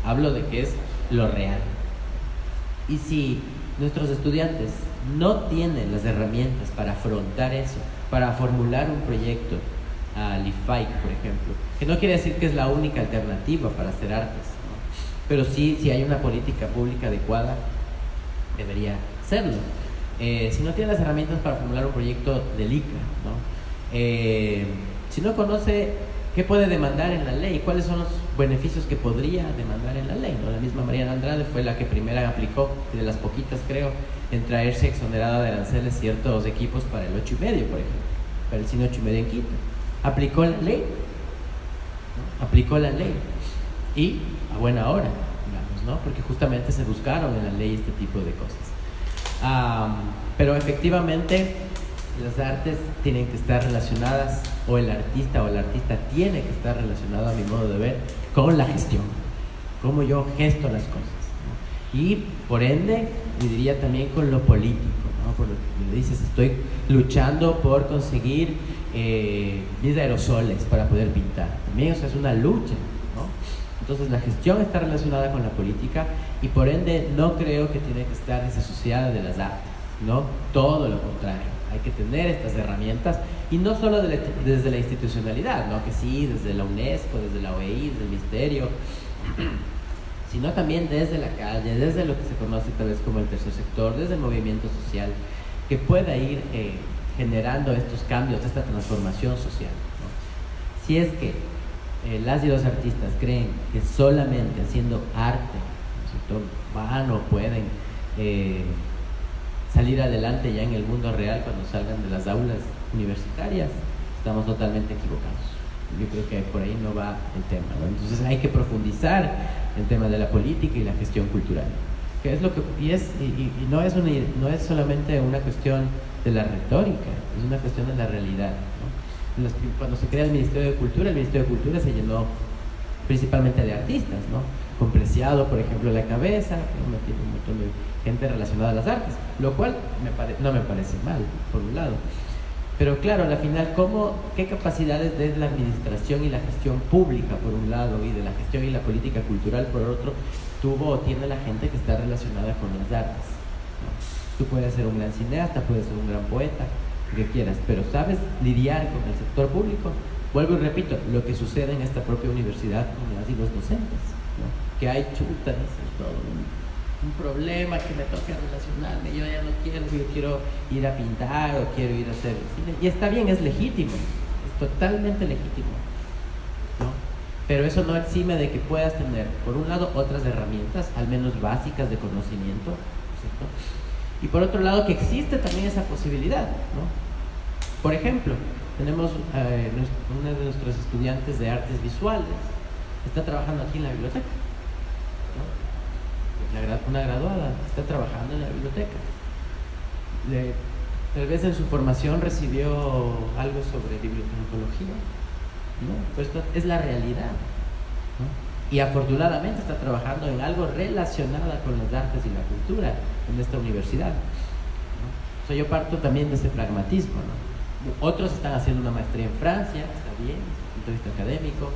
hablo de que es lo real. Y si nuestros estudiantes no tienen las herramientas para afrontar eso, para formular un proyecto al IFAIC, por ejemplo, que no quiere decir que es la única alternativa para hacer artes, ¿no? Pero sí, si hay una política pública adecuada, debería serlo. Si no tiene las herramientas para formular un proyecto del ICA, ¿no? Si no conoce qué puede demandar en la ley, cuáles son los beneficios que podría demandar en la ley, ¿no? La misma Mariana Andrade fue la que primera aplicó, de las poquitas creo, en traerse exonerada de aranceles ciertos equipos para el 8,5, por ejemplo, para el cine 8,5 en Quito. Aplicó la ley, ¿no? Aplicó la ley, y a buena hora, digamos, ¿no? Porque justamente se buscaron en la ley este tipo de cosas. Pero efectivamente las artes tienen que estar relacionadas, o el artista tiene que estar relacionado, a mi modo de ver, con la gestión, cómo yo gesto las cosas, ¿no? Y por ende, yo diría también con lo político, ¿no? Por lo que me dices, estoy luchando por conseguir mis aerosoles para poder pintar, también eso es una lucha, ¿no? Entonces la gestión está relacionada con la política, y por ende no creo que tiene que estar desasociada de las artes, ¿no? Todo lo contrario, hay que tener estas herramientas, y no solo desde la institucionalidad, ¿no? Que sí, desde la UNESCO, desde la OEI, desde el Ministerio, sino también desde la calle, desde lo que se conoce tal vez como el tercer sector, desde el movimiento social, que pueda ir generando estos cambios, esta transformación social, ¿no? Si es que las y los artistas creen que solamente haciendo arte, ¿no?, van o pueden salir adelante ya en el mundo real cuando salgan de las aulas universitarias, estamos totalmente equivocados. Yo creo que por ahí no va el tema, ¿no? Entonces hay que profundizar el tema de la política y la gestión cultural, que es lo que y no es solamente una cuestión de la retórica, es una cuestión de la realidad, ¿no? Cuando se crea el Ministerio de Cultura se llenó principalmente de artistas, ¿no? Con Preciado, por ejemplo, a la cabeza, tiene un montón de gente relacionada a las artes, lo cual no me parece mal, por un lado. Pero claro, al final, ¿qué capacidades de la administración y la gestión pública, por un lado, y de la gestión y la política cultural, por otro, tuvo o tiene la gente que está relacionada con las artes, ¿no? Tú puedes ser un gran cineasta, puedes ser un gran poeta, lo que quieras, pero ¿sabes lidiar con el sector público? Vuelvo y repito, lo que sucede en esta propia universidad con las y los docentes, ¿no? Que hay chutas, todo un problema que me toca relacionarme, yo ya no quiero, yo quiero ir a pintar o quiero ir a hacer cine, y está bien, es legítimo, es totalmente legítimo, ¿no? Pero eso no exime de que puedas tener, por un lado, otras herramientas, al menos básicas de conocimiento, ¿cierto? Y por otro lado, que existe también esa posibilidad, ¿no? Por ejemplo, tenemos una de nuestros estudiantes de artes visuales, está trabajando aquí en la biblioteca, ¿no? Una graduada está trabajando en la biblioteca. Tal vez en su formación recibió algo sobre bibliotecología, ¿no? Pues esto es la realidad, ¿no? Y afortunadamente está trabajando en algo relacionado con las artes y la cultura en esta universidad, ¿no? O sea, yo parto también de ese pragmatismo, ¿no? Otros están haciendo una maestría en Francia, está bien, desde el punto de vista académico,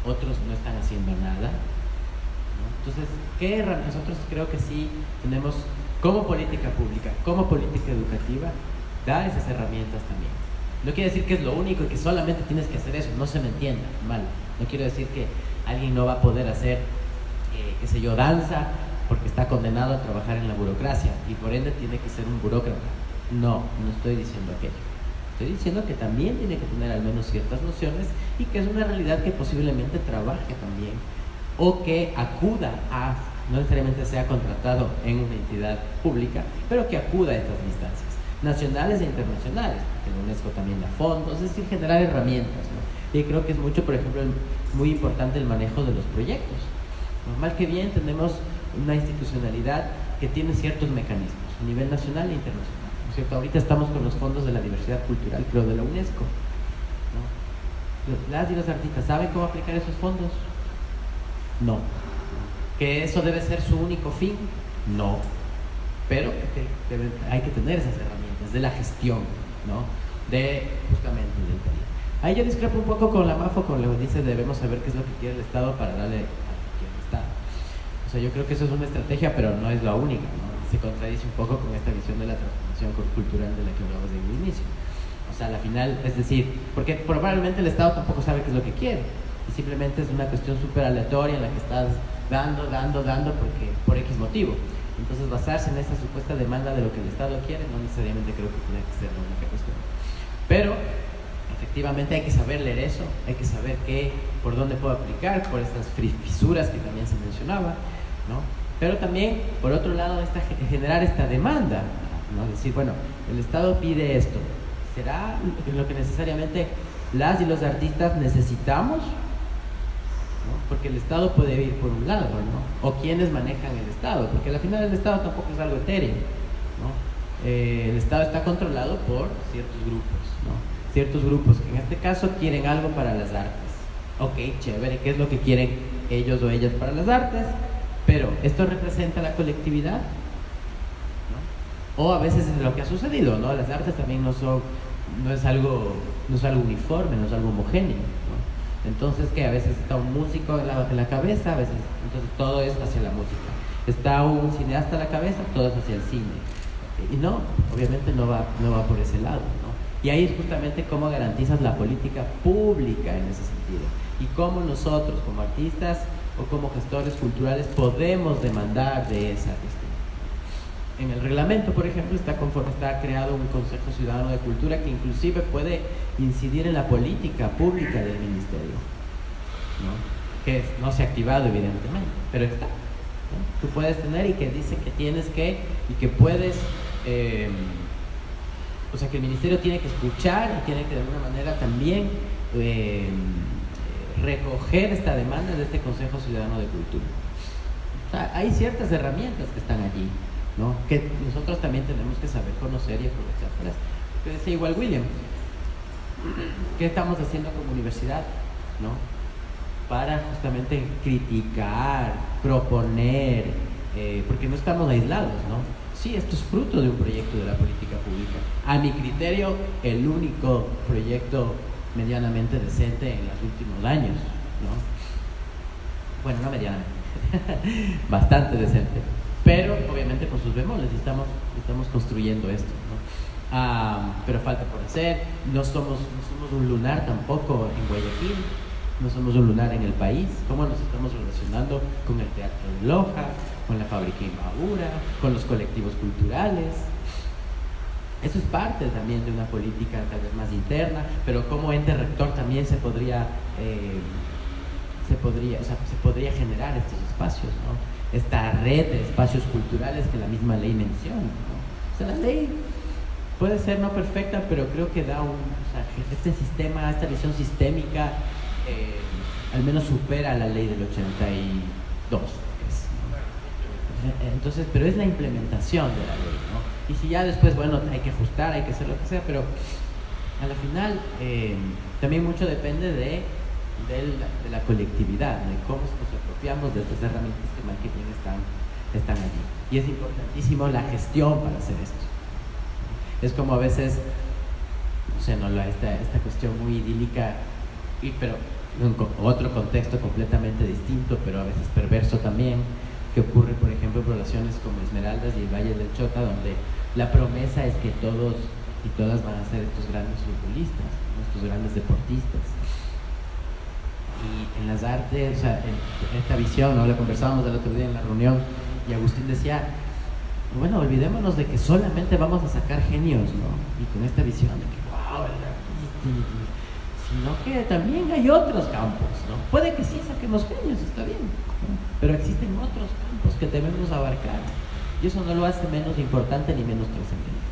otros no están haciendo nada, ¿no? Entonces, nosotros creo que sí tenemos, como política pública, como política educativa, dar esas herramientas también. No quiere decir que es lo único y que solamente tienes que hacer eso, no se me entienda mal. No quiero decir que alguien no va a poder hacer, qué sé yo, danza porque está condenado a trabajar en la burocracia y por ende tiene que ser un burócrata. No estoy diciendo aquello. Estoy diciendo que también tiene que tener al menos ciertas nociones y que es una realidad que posiblemente trabaje también o que acuda a, no necesariamente sea contratado en una entidad pública, pero que acuda a estas instancias nacionales e internacionales, porque la UNESCO también da fondos, es decir, generar herramientas, ¿no? Y creo que es mucho, por ejemplo, muy importante el manejo de los proyectos. Mal que bien tenemos una institucionalidad que tiene ciertos mecanismos a nivel nacional e internacional, ¿no es cierto? Ahorita estamos con los fondos de la diversidad cultural, creo, de la UNESCO, ¿no? Las y los artistas, ¿saben cómo aplicar esos fondos? No. ¿Que eso debe ser su único fin? No. Pero hay que tener esas herramientas de la gestión, ¿no? De justamente del país. Ahí yo discrepo un poco con la MAFO, con lo que dice debemos saber qué es lo que quiere el Estado para darle a lo que quiere el Estado. O sea, yo creo que eso es una estrategia, pero no es la única, ¿no? Se contradice un poco con esta visión de la transformación cultural de la que hablamos desde el inicio. O sea, al final, es decir, porque probablemente el Estado tampoco sabe qué es lo que quiere y simplemente es una cuestión súper aleatoria en la que estás dando porque, por X motivo. Entonces, basarse en esa supuesta demanda de lo que el Estado quiere no necesariamente creo que tenga que ser la única cuestión. Pero, efectivamente, hay que saber leer eso, hay que saber por dónde puedo aplicar, por estas fisuras que también se mencionaba, ¿no? Pero también, por otro lado, generar esta demanda, ¿no? Decir, bueno, el Estado pide esto, ¿será lo que necesariamente las y los artistas necesitamos? ¿No? Porque el Estado puede ir por un lado, ¿no? O quienes manejan el Estado, porque al final el Estado tampoco es algo etéreo, ¿no? El Estado está controlado por ciertos grupos, ¿no? Ciertos grupos que en este caso quieren algo para las artes. Ok, chévere, ¿qué es lo que quieren ellos o ellas para las artes? Pero, ¿esto representa la colectividad? ¿No? O a veces es lo que ha sucedido, ¿no? Las artes también no es algo uniforme, no es algo homogéneo, ¿no? Entonces, que a veces está un músico en la cabeza, a veces, entonces todo es hacia la música. Está un cineasta en la cabeza, todo es hacia el cine. Y no, obviamente no va por ese lado, ¿no? Y ahí es justamente cómo garantizas la política pública en ese sentido. Y cómo nosotros, como artistas o como gestores culturales, podemos demandar de esa gestión. En el reglamento, por ejemplo, está creado un Consejo Ciudadano de Cultura que inclusive puede incidir en la política pública del ministerio, ¿no? Que no se ha activado evidentemente, pero está, ¿no? Tú puedes tener y que dice que tienes que y que puedes, o sea que el ministerio tiene que escuchar y tiene que de alguna manera también recoger esta demanda de este Consejo Ciudadano de Cultura. O sea, hay ciertas herramientas que están allí, ¿no? Que nosotros también tenemos que saber conocer y aprovechar para eso. Pero decía igual William, ¿qué estamos haciendo como universidad, ¿no? Para justamente criticar, proponer, porque no estamos aislados, ¿no? Sí, esto es fruto de un proyecto de la política pública. A mi criterio, el único proyecto medianamente decente en los últimos años, ¿no? Bueno, no medianamente, bastante decente, pero obviamente con sus bemoles, estamos construyendo esto, ¿no? Pero falta por hacer. No somos un lunar tampoco en Guayaquil, no somos un lunar en el país. ¿Cómo nos estamos relacionando con el Teatro de Loja, con la Fábrica Imbabura, con los colectivos culturales? Eso es parte también de una política tal vez más interna, pero como ente rector también se podría generar estos espacios, ¿no? Esta red de espacios culturales que la misma ley menciona, ¿no? O sea, la ley puede ser no perfecta, pero creo que da este sistema, esta visión sistémica, al menos supera la ley del 82, ¿no? Entonces, pero es la implementación de la ley, ¿no? Y si ya después, bueno, hay que ajustar, hay que hacer lo que sea, pero a la final también mucho depende de la colectividad, ¿no? Y cómo nos apropiamos de estas herramientas que más que bien están allí. Y es importantísimo la gestión para hacer esto. Es como a veces, no sé, ¿no? esta cuestión muy idílica, pero en otro contexto completamente distinto, pero a veces perverso también, que ocurre, por ejemplo, en poblaciones como Esmeraldas y el Valle del Chota, donde la promesa es que todos y todas van a ser estos grandes futbolistas, estos grandes deportistas. Y en las artes, o sea, en esta visión, ¿no? Lo conversábamos el otro día en la reunión y Agustín decía, bueno, olvidémonos de que solamente vamos a sacar genios, ¿no? Y con esta visión de que, wow, el artista, sino que también hay otros campos, ¿no? Puede que sí saquemos genios, está bien, ¿no? Pero existen otros campos que debemos abarcar y eso no lo hace menos importante ni menos trascendente.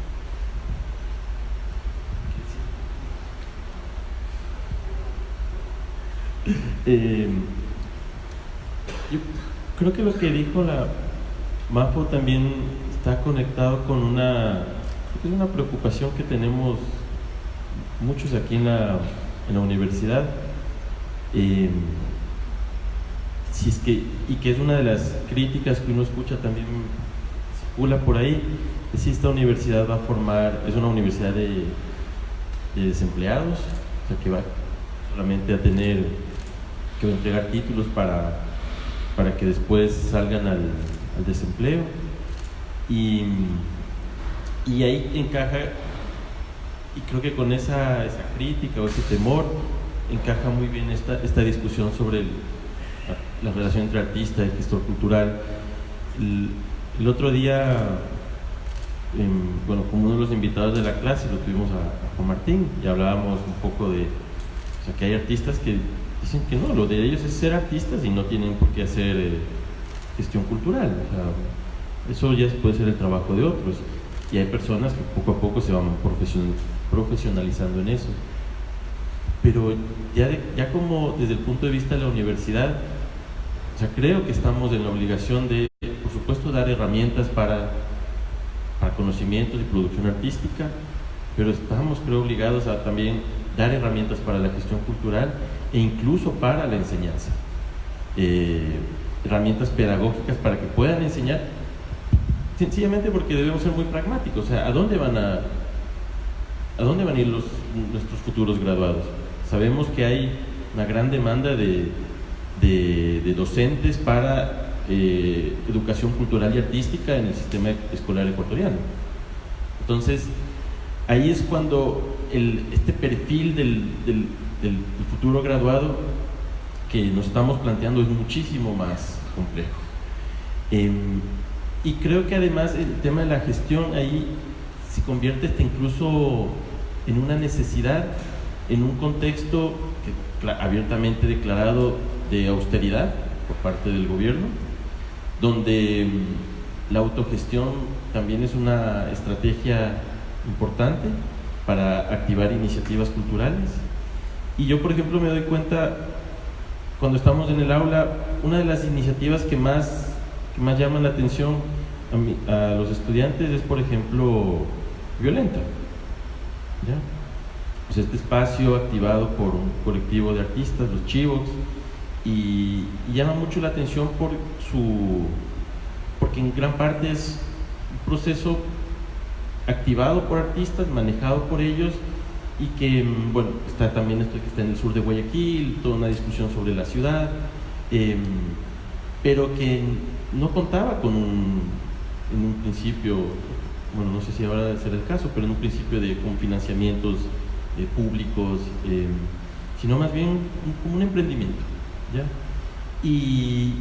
Yo creo que lo que dijo la Mafo también está conectado con una preocupación que tenemos muchos aquí en la universidad, si es que, y que es una de las críticas que uno escucha también circula por ahí, es si esta universidad va a formar, es una universidad de desempleados, o sea que va solamente a tener que entregar títulos para que después salgan al desempleo, y ahí encaja, y creo que con esa crítica o ese temor encaja muy bien esta discusión sobre la relación entre artista y gestor cultural. El otro día, bueno, como uno de los invitados de la clase lo tuvimos a Juan Martín y hablábamos un poco de, o sea, que hay artistas que dicen que no, lo de ellos es ser artistas y no tienen por qué hacer gestión cultural, o sea, eso ya puede ser el trabajo de otros, y hay personas que poco a poco se van profesionalizando en eso, pero ya como desde el punto de vista de la universidad, o sea, creo que estamos en la obligación de, por supuesto, dar herramientas para conocimientos y producción artística, pero estamos, creo, obligados a también dar herramientas para la gestión cultural e incluso para la enseñanza, herramientas pedagógicas para que puedan enseñar, sencillamente porque debemos ser muy pragmáticos. O sea, ¿a dónde van a ir nuestros futuros graduados? Sabemos que hay una gran demanda de docentes para educación cultural y artística en el sistema escolar ecuatoriano. Entonces, ahí es cuando este perfil del futuro graduado que nos estamos planteando es muchísimo más complejo. Y creo que además el tema de la gestión ahí se convierte incluso en una necesidad en un contexto abiertamente declarado de austeridad por parte del gobierno, donde la autogestión también es una estrategia importante para activar iniciativas culturales. Y yo, por ejemplo, me doy cuenta cuando estamos en el aula, una de las iniciativas que más llaman la atención a los estudiantes es, por ejemplo, Violenta, ¿ya? Pues este espacio activado por un colectivo de artistas, los Chivos, y llama mucho la atención porque en gran parte es un proceso activado por artistas, manejado por ellos, y que, bueno, está también esto que está en el sur de Guayaquil, toda una discusión sobre la ciudad, pero que no contaba en un principio, bueno, no sé si ahora será el caso, pero en un principio con financiamientos públicos, sino más bien como un emprendimiento, ¿ya? Y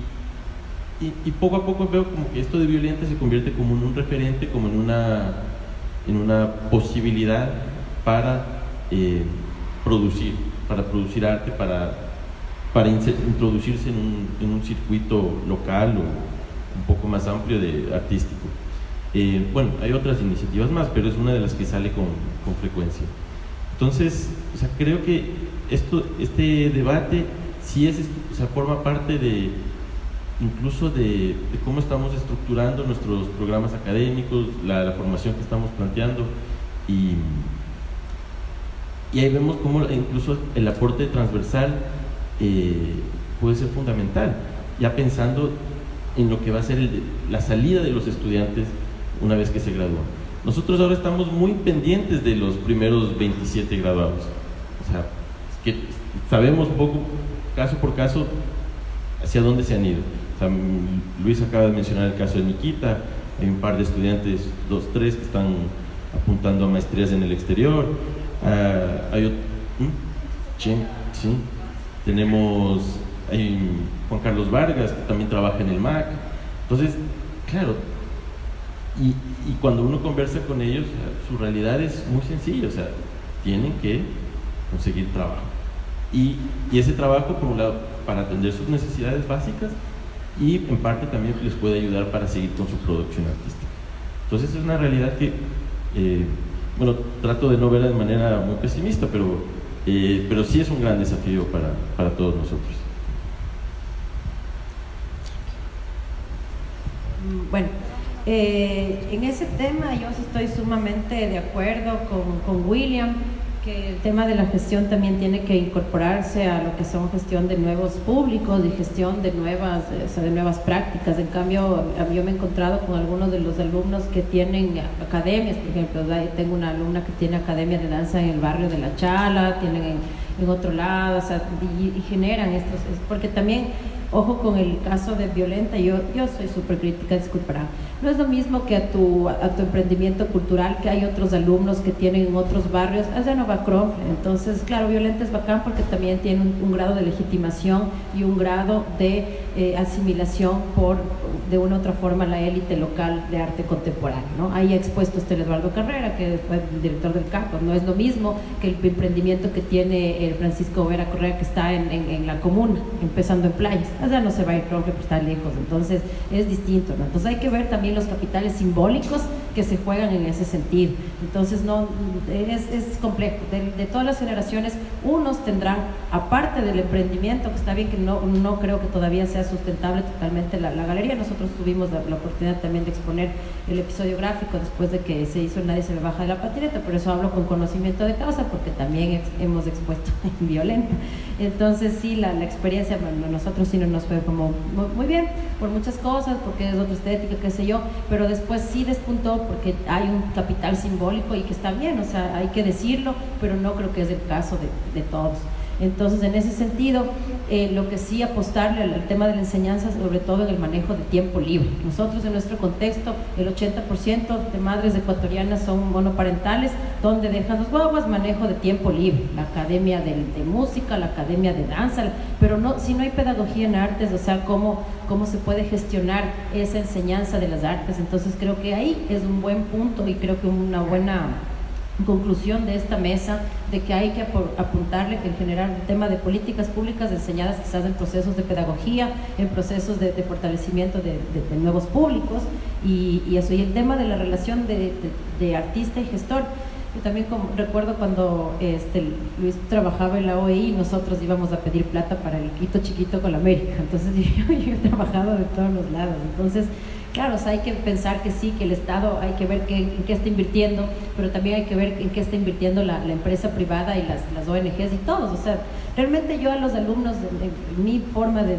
poco a poco veo como que esto de Violenta se convierte como en un referente, como en una posibilidad para producir arte, para introducirse en un circuito local o un poco más amplio artístico. Bueno, hay otras iniciativas más, pero es una de las que sale con frecuencia. Entonces, o sea, creo que este debate sí forma parte incluso de cómo estamos estructurando nuestros programas académicos, la formación que estamos planteando, y ahí vemos cómo incluso el aporte transversal puede ser fundamental, ya pensando en lo que va a ser la salida de los estudiantes una vez que se gradúan. Nosotros ahora estamos muy pendientes de los primeros 27 graduados, o sea, es que sabemos un poco, caso por caso, hacia dónde se han ido. O sea, Luis acaba de mencionar el caso de Nikita, hay un par de estudiantes, 2, 3 que están apuntando a maestrías en el exterior. Sí. Tenemos Juan Carlos Vargas, que también trabaja en el MAC. Entonces, claro, y cuando uno conversa con ellos, su realidad es muy sencilla, o sea, tienen que conseguir trabajo. Y ese trabajo, por un lado, para atender sus necesidades básicas, y en parte también les puede ayudar para seguir con su producción artística. Entonces es una realidad que, bueno, trato de no verla de manera muy pesimista, pero sí es un gran desafío para todos nosotros. Bueno, en ese tema yo estoy sumamente de acuerdo con William, que el tema de la gestión también tiene que incorporarse a lo que son gestión de nuevos públicos y gestión de nuevas prácticas. En cambio, yo me he encontrado con algunos de los alumnos que tienen academias, por ejemplo, tengo una alumna que tiene academia de danza en el barrio de La Chala, tienen en otro lado, o sea, y generan estos, porque también, ojo con el caso de Violenta, yo soy súper crítica, disculparán. No es lo mismo que a tu emprendimiento cultural, que hay otros alumnos que tienen en otros barrios, allá no va Cronfle. Entonces, claro, Violenta es bacán porque también tiene un grado de legitimación y un grado de asimilación de una u otra forma, la élite local de arte contemporáneo, ¿no? Ahí ha expuesto Eduardo Carrera, que fue el director del CACO. No es lo mismo que el emprendimiento que tiene el Francisco Vera Correa, que está en la comuna, empezando en Playas. Allá no se va a ir Cronfle, pero está lejos, entonces es distinto, ¿no? Entonces hay que ver también los capitales simbólicos que se juegan en ese sentido. Entonces no es complejo. De todas las generaciones, unos tendrán, aparte del emprendimiento, que está bien, que no creo que todavía sea sustentable totalmente la galería. Nosotros tuvimos la oportunidad también de exponer el episodio gráfico después de que se hizo Nadie se me baja de la patineta, por eso hablo con conocimiento de causa, porque también hemos expuesto en Violenta. Entonces sí, la experiencia, bueno, nosotros sí no nos fue como muy bien, por muchas cosas, porque es otra estética, qué sé yo, pero después sí despuntó porque hay un capital simbólico y que está bien, o sea, hay que decirlo, pero no creo que es el caso de todos. Entonces, en ese sentido, lo que sí apostarle al tema de la enseñanza, sobre todo en el manejo de tiempo libre. Nosotros, en nuestro contexto, el 80% de madres ecuatorianas son monoparentales, donde dejan los guaguas, manejo de tiempo libre, la academia de música, la academia de danza, pero si no hay pedagogía en artes, o sea, cómo se puede gestionar esa enseñanza de las artes. Entonces, creo que ahí es un buen punto y creo que una buena conclusión de esta mesa, de que hay que apuntarle en general el tema de políticas públicas enseñadas quizás en procesos de pedagogía, en procesos de fortalecimiento de nuevos públicos y eso, y el tema de la relación de artista y gestor. Yo también recuerdo cuando Luis trabajaba en la OEI, nosotros íbamos a pedir plata para el Quito Chiquito con la América, entonces yo he trabajado de todos los lados, entonces claro, o sea, hay que pensar que sí, que el Estado hay que ver en qué está invirtiendo, pero también hay que ver en qué está invirtiendo la empresa privada y las ONGs y todos. O sea, realmente yo a los alumnos, mi forma de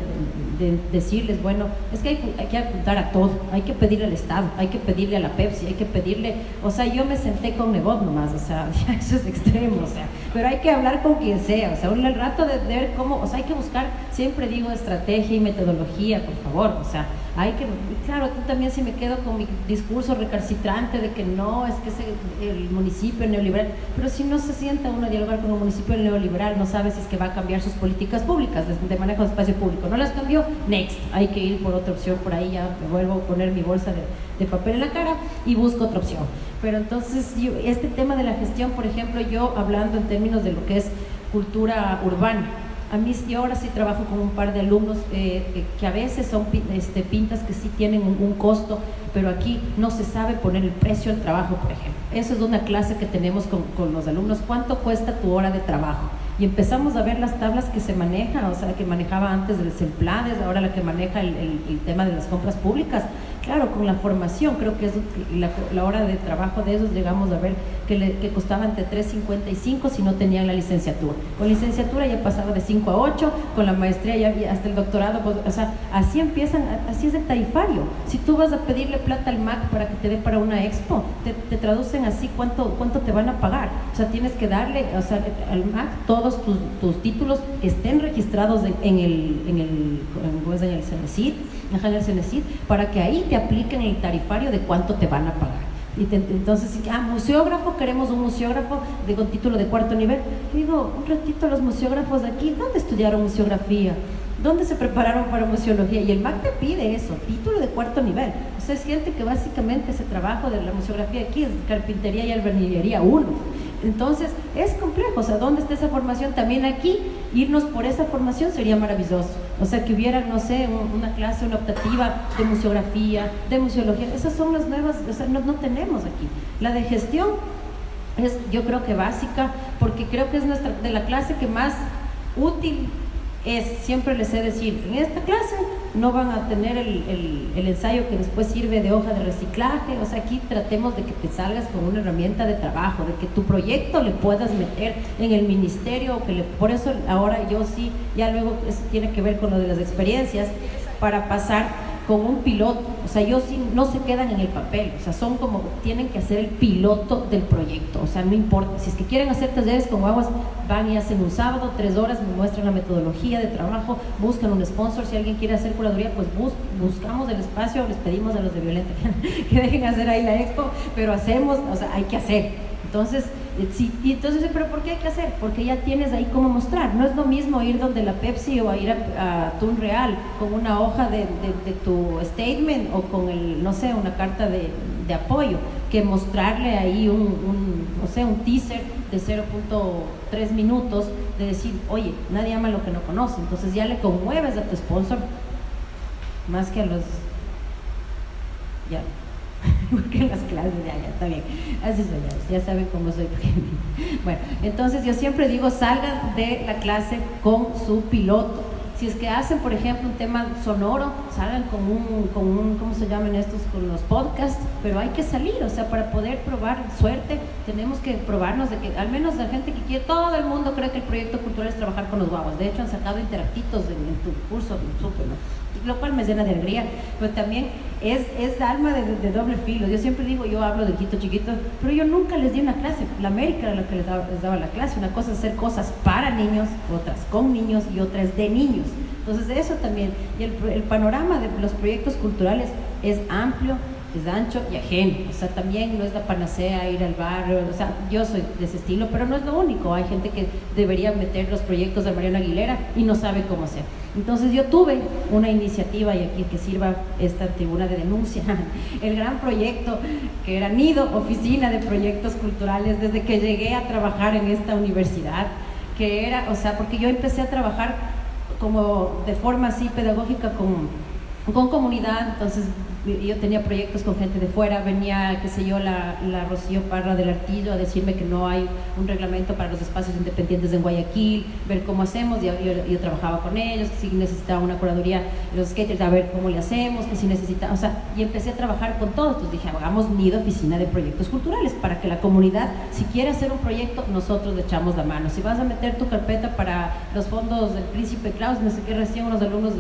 decirles, bueno, es que hay que apuntar a todo, hay que pedirle al Estado, hay que pedirle a la Pepsi, hay que pedirle, o sea, yo me senté con Nebot nomás, o sea, ya eso es extremo, o sea, pero hay que hablar con quien sea, o sea, el rato de ver cómo, o sea, hay que buscar, siempre digo, estrategia y metodología, por favor, o sea, hay que, claro, tú también, si me quedo con mi discurso recalcitrante de que no, es que el municipio neoliberal, pero si no se sienta uno a dialogar con un municipio neoliberal, no sabe si es que va a cambiar sus políticas públicas de manejo de espacio público, no las cambió, next, hay que ir por otra opción, por ahí ya me vuelvo a poner mi bolsa de papel en la cara y busco otra opción. Pero entonces, este tema de la gestión, por ejemplo, yo hablando en términos de lo que es cultura urbana, yo ahora sí trabajo con un par de alumnos que a veces son pintas que sí tienen un costo, pero aquí no se sabe poner el precio al trabajo, por ejemplo. Eso es una clase que tenemos con los alumnos. ¿Cuánto cuesta tu hora de trabajo? Y empezamos a ver las tablas que se manejan, o sea, que manejaba antes del Semplades, ahora la que maneja el tema de las compras públicas. Claro, con la formación, creo que es la hora de trabajo de esos, llegamos a ver que costaba entre 3.55 si no tenían la licenciatura. Con licenciatura ya pasaba de 5 a 8, con la maestría ya hasta el doctorado, pues, o sea, así empiezan, así es el tarifario. Si tú vas a pedirle plata al MAC para que te dé para una expo, te traducen así cuánto te van a pagar. O sea, tienes que darle, o sea, al MAC todos tus títulos estén registrados en el CENESID, para que ahí te apliquen el tarifario de cuánto te van a pagar. Entonces, museógrafo, queremos un museógrafo con título de 4º nivel. Y digo, un ratito, los museógrafos de aquí, ¿dónde estudiaron museografía? ¿Dónde se prepararon para museología? Y el MAC te pide eso, título de 4º nivel. O sea, es gente que básicamente ese trabajo de la museografía aquí es carpintería y albañilería 1. Entonces, es complejo. O sea, ¿dónde está esa formación? También aquí, irnos por esa formación sería maravilloso. O sea, que hubiera, no sé, una clase, una optativa de museografía, de museología. Esas son las nuevas, o sea, no tenemos aquí. La de gestión es, yo creo que básica, porque creo que es de la clase que más útil es. Siempre les he de decir, en esta clase no van a tener el ensayo que después sirve de hoja de reciclaje. O sea, aquí tratemos de que te salgas con una herramienta de trabajo, de que tu proyecto le puedas meter en el ministerio, por eso ahora yo sí, ya luego eso tiene que ver con lo de las experiencias, para pasar con un piloto. O sea, yo sí, no se quedan en el papel, o sea, son como, tienen que hacer el piloto del proyecto. O sea, no importa, si es que quieren hacer talleres con guaguas, van y hacen un sábado, 3 horas, me muestran la metodología de trabajo, buscan un sponsor. Si alguien quiere hacer curaduría, pues buscamos el espacio, les pedimos a los de Violenta que dejen hacer ahí la expo, pero hacemos, o sea, hay que hacer. Entonces, sí, y entonces, ¿pero por qué hay que hacer? Porque ya tienes ahí cómo mostrar. No es lo mismo ir donde la Pepsi o a ir a Tun Real con una hoja de tu statement o con no sé, una carta de apoyo, que mostrarle ahí no sé, un teaser de 0.3 minutos de decir, oye, nadie ama lo que no conoce. Entonces ya le conmueves a tu sponsor más que a los... ya. Porque en las clases ya está bien, así soy, ya saben cómo soy. Bueno, entonces yo siempre digo, salgan de la clase con su piloto. Si es que hacen, por ejemplo, un tema sonoro, salgan con un ¿cómo se llaman estos? Con los podcasts, pero hay que salir. O sea, para poder probar suerte, tenemos que probarnos de que, al menos la gente que quiere, todo el mundo cree que el proyecto cultural es trabajar con los guaguas. De hecho, han sacado interactitos en tu curso, ¿no? Lo cual me llena de alegría, pero también es alma de doble filo. Yo siempre digo, yo hablo de Quito chiquito, pero yo nunca les di una clase. La América era la que les daba la clase. Una cosa es hacer cosas para niños, otras con niños y otras de niños. Entonces eso también, y el panorama de los proyectos culturales es amplio, es ancho y ajeno. O sea, también no es la panacea ir al barrio. O sea, yo soy de ese estilo, pero no es lo único. Hay gente que debería meter los proyectos de Mariana Aguilera y no sabe cómo hacer. Entonces yo tuve una iniciativa, y aquí que sirva esta tribuna de denuncia, el gran proyecto que era Nido, Oficina de Proyectos Culturales, desde que llegué a trabajar en esta universidad, que era, o sea, porque yo empecé a trabajar como de forma así pedagógica con comunidad. Entonces yo tenía proyectos con gente de fuera, venía, qué sé yo, la Rocío Parra del Artillo a decirme que no hay un reglamento para los espacios independientes en Guayaquil, ver cómo hacemos. Yo trabajaba con ellos, que si necesitaba una curaduría, los skaters, a ver cómo le hacemos, que si necesitaba, o sea, y empecé a trabajar con todos. Entonces dije, hagamos Nido, Oficina de Proyectos Culturales, para que la comunidad, si quiere hacer un proyecto, nosotros le echamos la mano. Si vas a meter tu carpeta para los fondos del Príncipe Claus, no sé qué, recién unos alumnos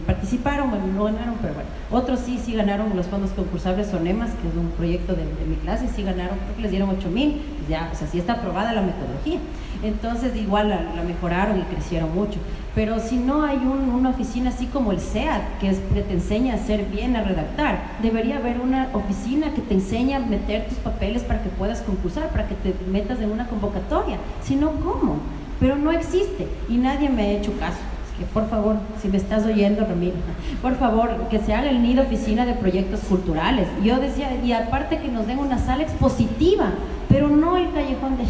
participaron, bueno, no ganaron, pero bueno, otros sí ganaron los fondos concursables Sonemas, que es un proyecto de mi clase, sí ganaron, creo que les dieron 8,000, pues ya, o sea, sí está aprobada la metodología. Entonces igual la mejoraron y crecieron mucho. Pero si no hay una oficina así como el SEAD, que te enseña a hacer bien, a redactar, debería haber una oficina que te enseña a meter tus papeles para que puedas concursar, para que te metas en una convocatoria. Si no, ¿cómo? Pero no existe y nadie me ha hecho caso. Que por favor, si me estás oyendo, Ramiro, por favor, que se haga el Nido, Oficina de Proyectos Culturales. Yo decía, y aparte que nos den una sala expositiva, pero no el callejón de...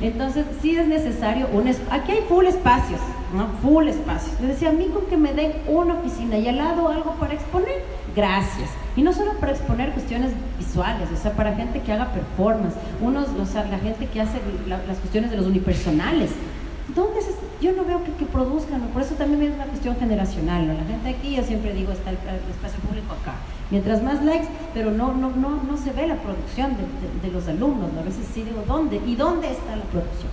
Entonces sí es necesario aquí hay full espacios, ¿no? Full espacios. Yo decía, a mí con que me den una oficina y al lado algo para exponer, gracias. Y no solo para exponer cuestiones visuales, o sea, para gente que haga performance, o sea, la gente que hace las cuestiones de los unipersonales. ¿Dónde yo no veo que produzcan? Por eso también es una cuestión generacional, ¿no? La gente aquí, yo siempre digo, está el espacio público acá. Mientras más likes, pero no se ve la producción de los alumnos, ¿no? A veces sí digo, ¿dónde? ¿Y dónde está la producción?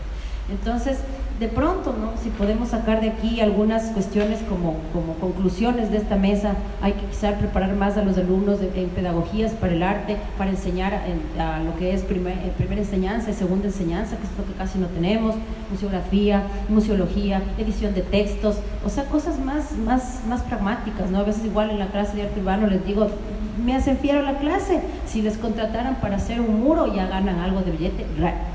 Entonces, de pronto, ¿no? Si podemos sacar de aquí algunas cuestiones como conclusiones de esta mesa, hay que quizás preparar más a los alumnos en pedagogías para el arte, para enseñar a lo que es primera enseñanza y segunda enseñanza, que es lo que casi no tenemos, museografía, museología, edición de textos, o sea, cosas más pragmáticas, ¿no? A veces igual en la clase de arte urbano les digo, me hacen fiero la clase. Si les contrataran para hacer un muro, ya ganan algo de billete,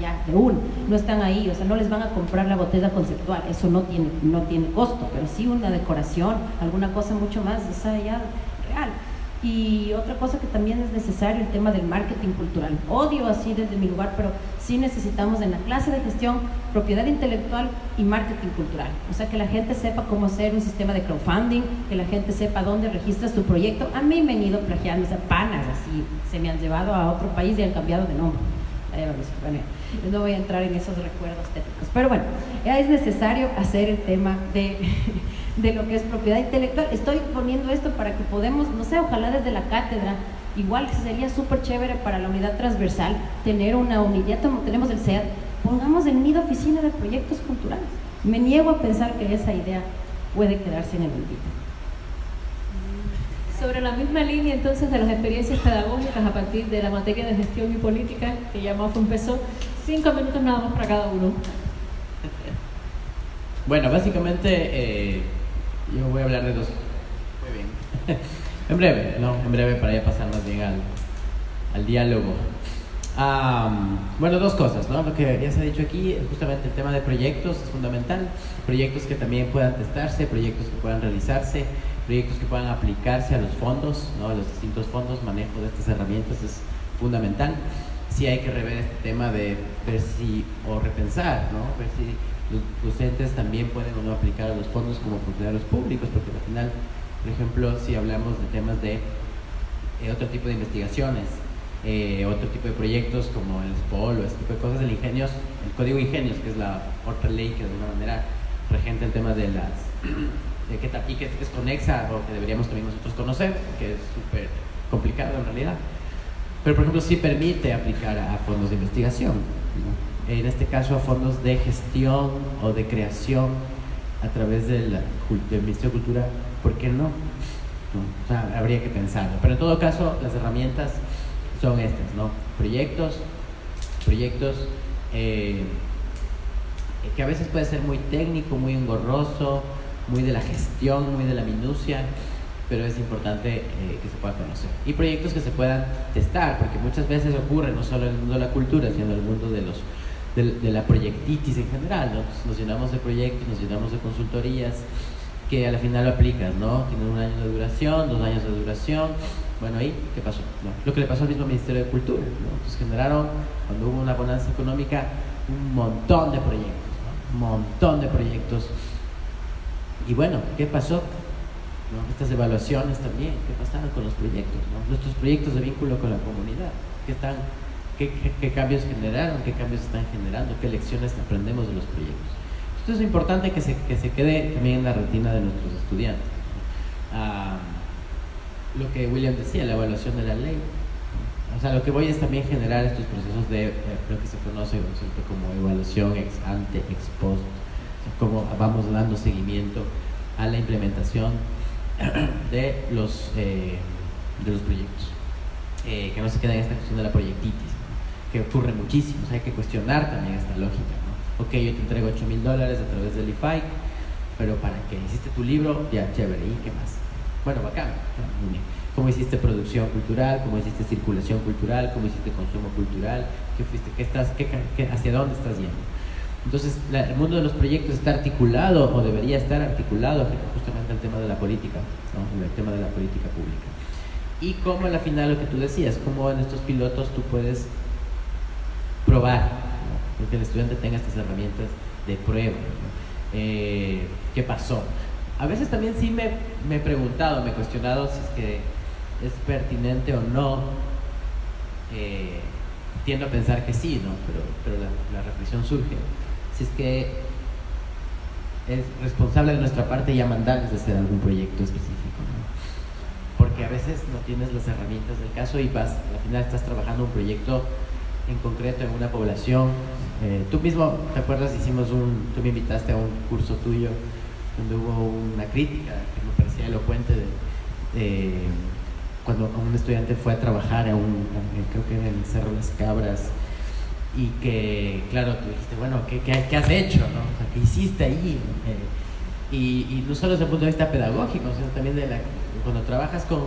ya de uno. No están ahí, o sea, no les van a comprar la botella conceptual, eso no tiene costo, pero sí una decoración, alguna cosa mucho más, esa ya real. Y otra cosa que también es necesario, el tema del marketing cultural. Odio así desde mi lugar, pero sí necesitamos en la clase de gestión, propiedad intelectual y marketing cultural. O sea, que la gente sepa cómo hacer un sistema de crowdfunding, que la gente sepa dónde registras tu proyecto. A mí me han ido plagiando, o sea, panas así, se me han llevado a otro país y han cambiado de nombre. Bueno, no voy a entrar en esos recuerdos tétricos. Pero bueno, es necesario hacer el tema de lo que es propiedad intelectual. Estoy poniendo esto para que podamos, no sé, ojalá desde la cátedra, igual sería súper chévere para la unidad transversal tener una unidad, tenemos el CED, pongamos el nido oficina de proyectos culturales. Me niego a pensar que esa idea puede quedarse en el olvido. Sobre la misma línea entonces de las experiencias pedagógicas a partir de la materia de gestión y política que ya Mafo empezó, 5 minutos nada más para cada uno. Bueno, básicamente yo voy a hablar de dos. Muy bien. En breve, ¿no? En breve para ya pasar más bien al diálogo. Bueno, dos cosas, ¿no? Lo que ya se ha dicho aquí, justamente el tema de proyectos es fundamental. Proyectos que también puedan testarse, proyectos que puedan realizarse, proyectos que puedan aplicarse a los fondos, ¿no? A los distintos fondos, manejo de estas herramientas es fundamental. Sí hay que rever este tema de ver si, o repensar, ¿no? Ver si los docentes también pueden o no aplicar a los fondos como funcionarios públicos, porque al final, por ejemplo, si hablamos de temas de otro tipo de investigaciones, otro tipo de proyectos como el SPOL o este tipo de cosas, el Código Ingenios, que es la otra ley que de alguna manera regenta el tema de y que es conexa o que deberíamos también nosotros conocer, que es súper complicado en realidad, pero por ejemplo sí permite aplicar a fondos de investigación, ¿no? En este caso a fondos de gestión o de creación a través del Ministerio de Cultura, ¿por qué no? O sea, habría que pensarlo, pero en todo caso las herramientas son estas, ¿no? Proyectos que a veces puede ser muy técnico, muy engorroso, muy de la gestión, muy de la minucia, pero es importante que se pueda conocer. Y proyectos que se puedan testar, porque muchas veces ocurre no solo en el mundo de la cultura, sino en el mundo de la proyectitis en general, ¿no? Nos llenamos de proyectos, nos llenamos de consultorías que al final lo aplicas, ¿no? Tienen 1 año de duración, 2 años de duración. Bueno, ¿ahí qué pasó? ¿No? Lo que le pasó al mismo Ministerio de Cultura, ¿no? Entonces generaron, cuando hubo una bonanza económica, un montón de proyectos, ¿no? Un montón de proyectos. Y bueno, ¿qué pasó? ¿No? Estas evaluaciones también, ¿qué pasaron con los proyectos? ¿No? Nuestros proyectos de vínculo con la comunidad, ¿qué cambios generaron? ¿Qué cambios están generando? ¿Qué lecciones aprendemos de los proyectos? Esto es importante que se quede también en la retina de nuestros estudiantes, ¿no? Lo que William decía, la evaluación de la ley. O sea, lo que voy es también generar estos procesos de lo que se conoce, ¿no?, como evaluación ex ante, ex post, o sea, cómo vamos dando seguimiento a la implementación de los proyectos, que no se queda en esta cuestión de la proyectitis, ¿no?, que ocurre muchísimo. O sea, hay que cuestionar también esta lógica, ¿no? Ok, yo te entrego $8,000 a través del IFAI, pero ¿para qué? Hiciste tu libro, ya, chévere, ¿y qué más? Bueno, bacán, muy bien. ¿Cómo hiciste producción cultural? ¿Cómo hiciste circulación cultural? ¿Cómo hiciste consumo cultural? ¿Hacia dónde estás yendo? Entonces, el mundo de los proyectos está articulado, o debería estar articulado, justamente al tema de la política, ¿no? El tema de la política pública. Y cómo al final, lo que tú decías, cómo en estos pilotos tú puedes probar, ¿no?, que el estudiante tenga estas herramientas de prueba, ¿no? ¿Qué pasó? A veces también sí me he preguntado, me he cuestionado si es que es pertinente o no. Tiendo a pensar que sí, ¿no? Pero la reflexión surge. Si es que es responsable de nuestra parte ya mandarles a hacer algún proyecto específico, ¿no? Porque a veces no tienes las herramientas del caso y al final estás trabajando un proyecto en concreto en una población. Tú mismo, ¿te acuerdas? Tú me invitaste a un curso tuyo donde hubo una crítica que me parecía elocuente de cuando un estudiante fue a trabajar creo que en el Cerro Las Cabras, y que, claro, tú dijiste, bueno, ¿qué has hecho, no? O sea, ¿qué hiciste ahí? Y no solo desde el punto de vista pedagógico, sino también cuando trabajas con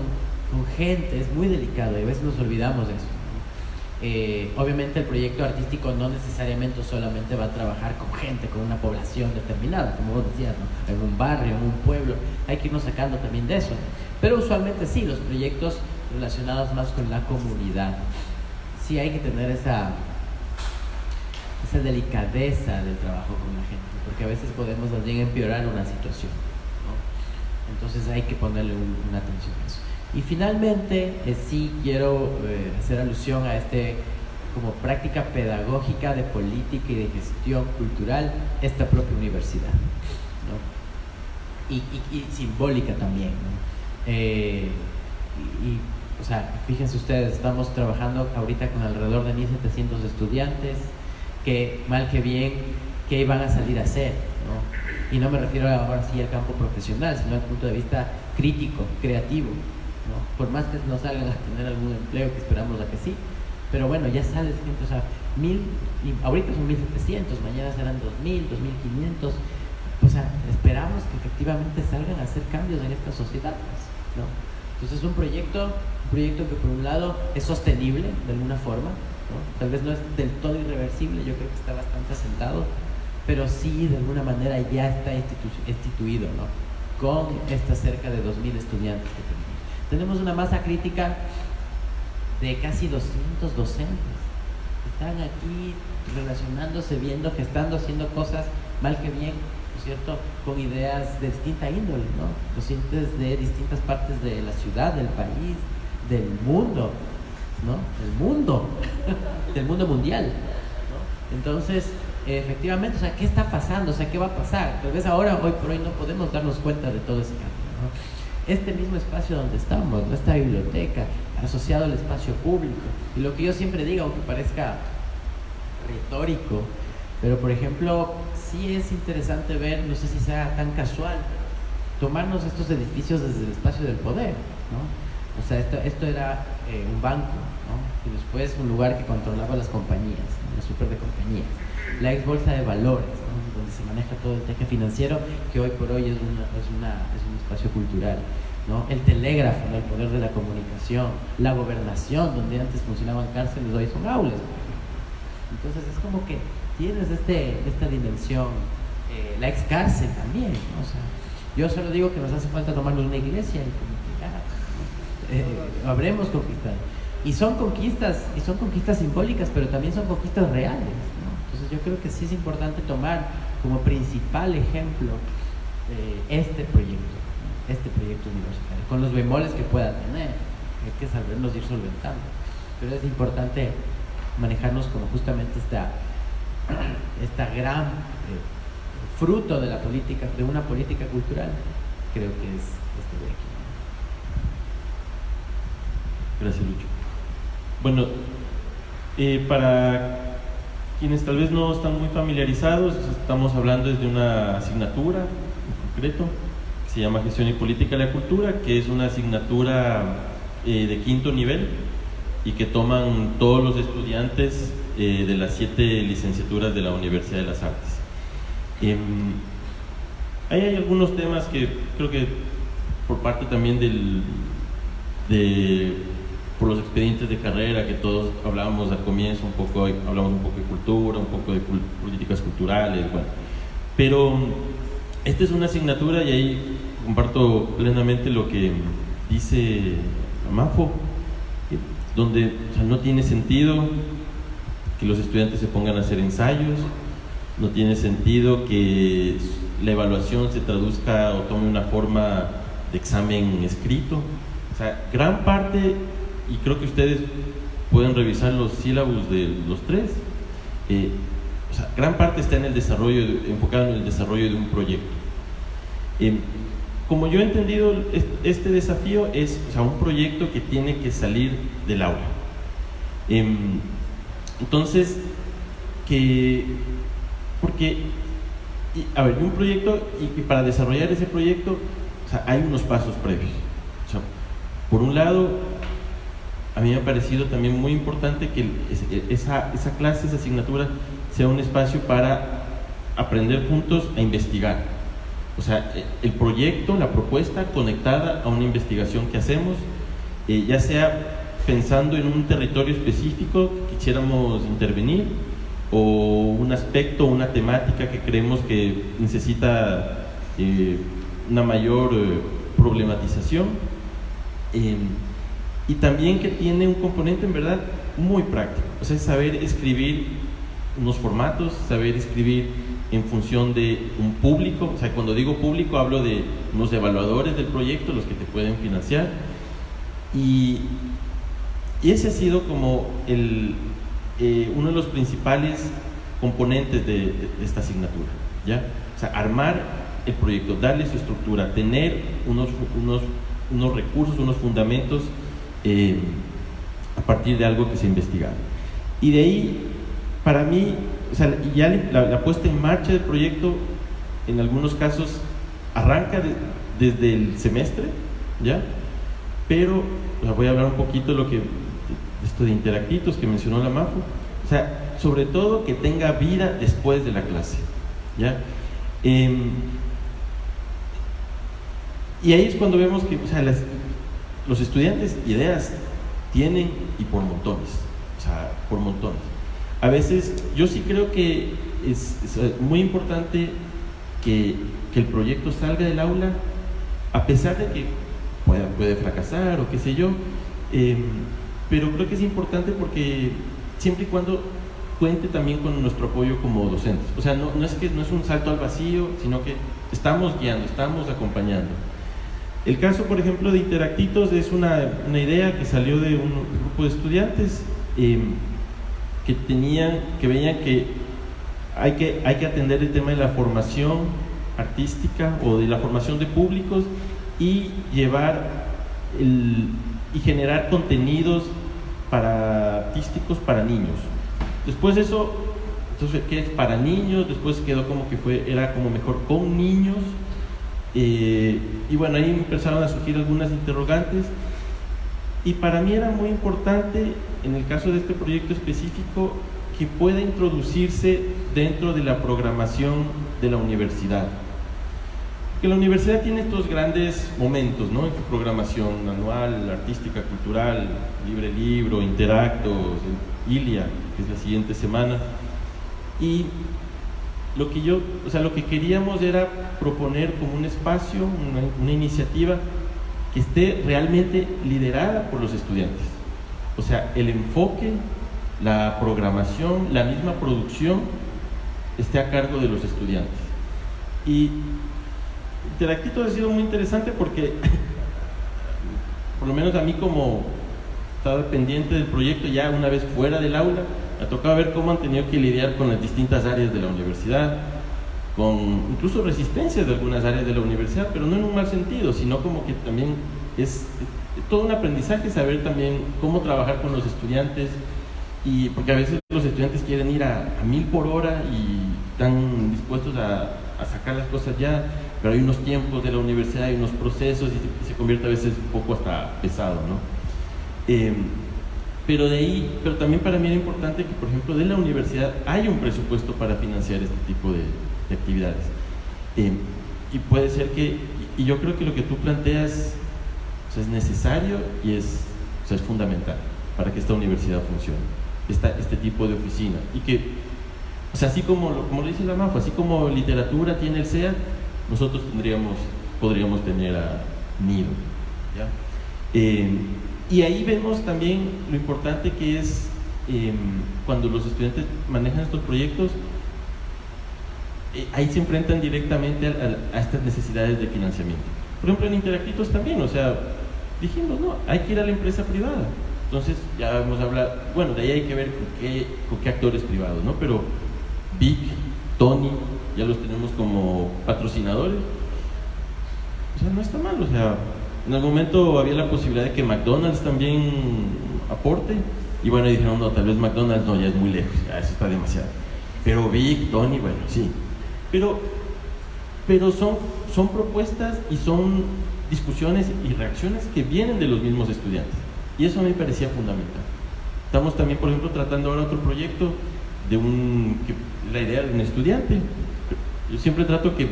gente, es muy delicado y a veces nos olvidamos de eso, ¿no? Obviamente el proyecto artístico no necesariamente solamente va a trabajar con gente, con una población determinada, como vos decías, ¿no? En un barrio, en un pueblo, hay que irnos sacando también de eso, ¿no? Pero usualmente sí, los proyectos relacionados más con la comunidad, sí hay que tener esa delicadeza del trabajo con la gente, porque a veces podemos también empeorar una situación, ¿no? Entonces hay que ponerle una atención a eso. Y finalmente, sí quiero hacer alusión a como práctica pedagógica de política y de gestión cultural, esta propia universidad, ¿no? Y simbólica también, ¿no? O sea, fíjense ustedes, estamos trabajando ahorita con alrededor de 1.700 estudiantes que, mal que bien, ¿qué van a salir a hacer, ¿no? Y no me refiero ahora sí al campo profesional, sino al punto de vista crítico, creativo, ¿no? Por más que no salgan a tener algún empleo, que esperamos a que sí, pero bueno, ya sale gente, o sea, 1.000, y ahorita son 1.700, mañana serán 2.000, 2.500, o sea, esperamos que efectivamente salgan a hacer cambios en esta sociedad, ¿no? Entonces es un proyecto que por un lado es sostenible de alguna forma, ¿no? Tal vez no es del todo irreversible, yo creo que está bastante asentado, pero sí de alguna manera ya está instituido, ¿no? Con estas cerca de 2.000 estudiantes que tenemos. Tenemos una masa crítica de casi 200 docentes que están aquí relacionándose, viendo, gestando, haciendo cosas, mal que bien, ¿no es cierto?, con ideas de distinta índole, ¿no? Docentes de distintas partes de la ciudad, del país, del mundo, ¿no? Del mundo mundial, ¿no? Entonces, efectivamente, o sea, ¿qué está pasando? O sea, ¿qué va a pasar? Tal vez ahora, hoy por hoy, no podemos darnos cuenta de todo ese cambio, ¿no? Este mismo espacio donde estamos, ¿no? Esta biblioteca, asociado al espacio público, y lo que yo siempre digo, aunque parezca retórico, pero por ejemplo, sí es interesante ver, no sé si sea tan casual, tomarnos estos edificios desde el espacio del poder, ¿no? O sea, esto era un banco, ¿no? Y después un lugar que controlaba las compañías, ¿no? La super de compañías, la ex bolsa de valores, ¿no? Donde se maneja todo el teje financiero, que hoy por hoy es un espacio cultural, ¿no? El telégrafo, ¿no? El poder de la comunicación, la gobernación, donde antes funcionaban cárceles, hoy son aulas. Entonces es como que tienes esta dimensión, la ex cárcel también, ¿no? O sea, yo solo digo que nos hace falta tomarnos una iglesia y como que ya, habremos conquistado. Y son conquistas simbólicas, pero también son conquistas reales, ¿no? Entonces yo creo que sí es importante tomar como principal ejemplo este proyecto universitario, con los bemoles que pueda tener, hay que saberlos ir solventando, pero es importante manejarnos como justamente esta gran fruto de la política, de una política cultural, creo que es de aquí. Gracias, Lucho. Bueno, para quienes tal vez no están muy familiarizados, estamos hablando desde una asignatura en concreto que se llama Gestión y Política de la Cultura, que es una asignatura de 5º nivel y que toman todos los estudiantes de las 7 licenciaturas de la Universidad de las Artes. Hay algunos temas que creo que por parte también por los expedientes de carrera que todos hablábamos al comienzo, hablamos un poco de cultura, un poco de políticas culturales, bueno. Pero esta es una asignatura y ahí comparto plenamente lo que dice Mafo, donde, o sea, no tiene sentido que los estudiantes se pongan a hacer ensayos, no tiene sentido que la evaluación se traduzca o tome una forma de examen escrito. O sea, gran parte, y creo que ustedes pueden revisar los sílabos de los 3, o sea, gran parte está en el desarrollo, enfocado en el desarrollo de un proyecto. Como yo he entendido, este desafío es, o sea, un proyecto que tiene que salir del aula. Entonces, un proyecto, y para desarrollar ese proyecto, o sea, hay unos pasos previos. O sea, por un lado, a mí me ha parecido también muy importante que esa clase, esa asignatura, sea un espacio para aprender juntos a investigar. O sea, el proyecto, la propuesta conectada a una investigación que hacemos ya sea pensando en un territorio específico que quisiéramos intervenir, o un aspecto, una temática que creemos que necesita una mayor problematización, y también que tiene un componente en verdad muy práctico, o sea, saber escribir unos formatos, saber escribir en función de un público. O sea, cuando digo público hablo de unos evaluadores del proyecto, los que te pueden financiar, y ese ha sido como uno de los principales componentes de esta asignatura, ¿ya? O sea, armar el proyecto, darle su estructura, tener unos recursos, unos fundamentos a partir de algo que se ha investigado. Y de ahí, para mí, o sea, ya la puesta en marcha del proyecto, en algunos casos, arranca desde el semestre, ¿ya? Pero, o sea, voy a hablar un poquito de esto de interactitos que mencionó la Mafu. O sea, sobre todo que tenga vida después de la clase, ¿ya? Y ahí es cuando vemos que, o sea, los estudiantes ideas tienen, y por montones, o sea, por montones. A veces yo sí creo que es muy importante que el proyecto salga del aula, a pesar de que puede fracasar o qué sé yo, pero creo que es importante porque siempre y cuando cuente también con nuestro apoyo como docentes. O sea, no es un salto al vacío, sino que estamos guiando, estamos acompañando. El caso, por ejemplo, de Interactitos es una idea que salió de un grupo de estudiantes que veían que hay que atender el tema de la formación artística o de la formación de públicos y y generar contenidos artísticos para niños. Después eso, entonces, ¿qué es para niños? Después quedó como que era como mejor con niños. Y bueno, ahí empezaron a surgir algunas interrogantes, y para mí era muy importante, en el caso de este proyecto específico, que pueda introducirse dentro de la programación de la universidad. Que la universidad tiene estos grandes momentos, ¿no? En su programación anual, artística, cultural, libre libro, interactos, ILIA, que es la siguiente semana. Y lo que queríamos era proponer como un espacio, una iniciativa que esté realmente liderada por los estudiantes. O sea, el enfoque, la programación, la misma producción esté a cargo de los estudiantes. Y Interactitos ha sido muy interesante porque, por lo menos a mí, como estaba pendiente del proyecto ya una vez fuera del aula, me ha tocado ver cómo han tenido que lidiar con las distintas áreas de la universidad, con incluso resistencias de algunas áreas de la universidad, pero no en un mal sentido, sino como que también es todo un aprendizaje saber también cómo trabajar con los estudiantes, y porque a veces los estudiantes quieren ir a 1000 por hora y están dispuestos a sacar las cosas ya, pero hay unos tiempos de la universidad, hay unos procesos, y se convierte a veces un poco hasta pesado, ¿no? Pero también para mí era importante que, por ejemplo, de la universidad haya un presupuesto para financiar este tipo de actividades. Y puede ser y yo creo que lo que tú planteas, o sea, es necesario y es fundamental para que esta universidad funcione, este tipo de oficina. Y que, o sea, así como lo dice la MAFU, así como literatura tiene el SEA, nosotros podríamos tener a Nido, ¿ya? Y ahí vemos también lo importante que es cuando los estudiantes manejan estos proyectos, ahí se enfrentan directamente a estas necesidades de financiamiento. Por ejemplo, en Interactitos también, o sea, dijimos, no, hay que ir a la empresa privada. Entonces ya vamos a hablar, bueno, de ahí hay que ver con qué actores privados, ¿no? Pero Vic, Tony, ya los tenemos como patrocinadores. O sea, no está mal, o sea, en algún momento había la posibilidad de que McDonald's también aporte, y bueno, dijeron, no, tal vez McDonald's no, ya es muy lejos, ya eso está demasiado. Pero Vic, Tony, bueno, sí. Pero son propuestas y son discusiones y reacciones que vienen de los mismos estudiantes, y eso a mí me parecía fundamental. Estamos también, por ejemplo, tratando ahora otro proyecto la idea de un estudiante. Yo siempre trato que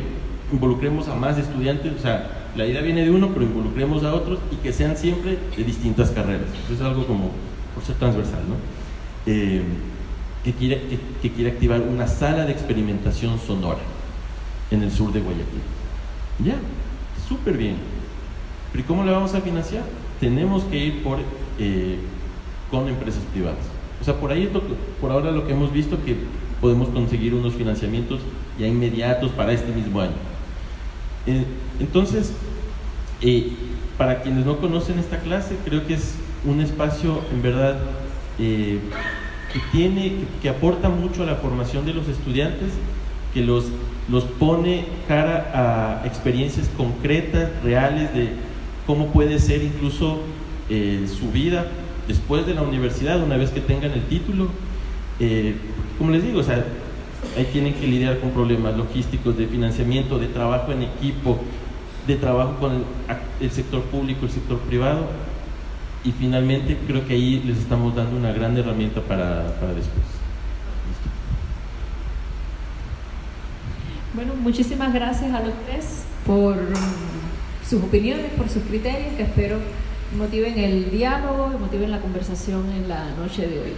involucremos a más estudiantes, o sea, la idea viene de uno, pero involucremos a otros y que sean siempre de distintas carreras. Eso es algo como por ser transversal, ¿no? Que quiere activar una sala de experimentación sonora en el sur de Guayaquil. Ya, súper bien. Pero ¿y cómo la vamos a financiar? Tenemos que ir con empresas privadas. O sea, por ahí es por ahora lo que hemos visto, que podemos conseguir unos financiamientos ya inmediatos para este mismo año. Entonces, para quienes no conocen esta clase, creo que es un espacio en verdad que aporta mucho a la formación de los estudiantes, que los pone cara a experiencias concretas, reales, de cómo puede ser incluso su vida después de la universidad, una vez que tengan el título. Como les digo, o sea, ahí tienen que lidiar con problemas logísticos, de financiamiento, de trabajo en equipo, de trabajo con el sector público, el sector privado, y finalmente creo que ahí les estamos dando una gran herramienta para después. ¿Listo? Bueno, muchísimas gracias a los tres por sus opiniones, por sus criterios, que espero motiven el diálogo y motiven la conversación en la noche de hoy.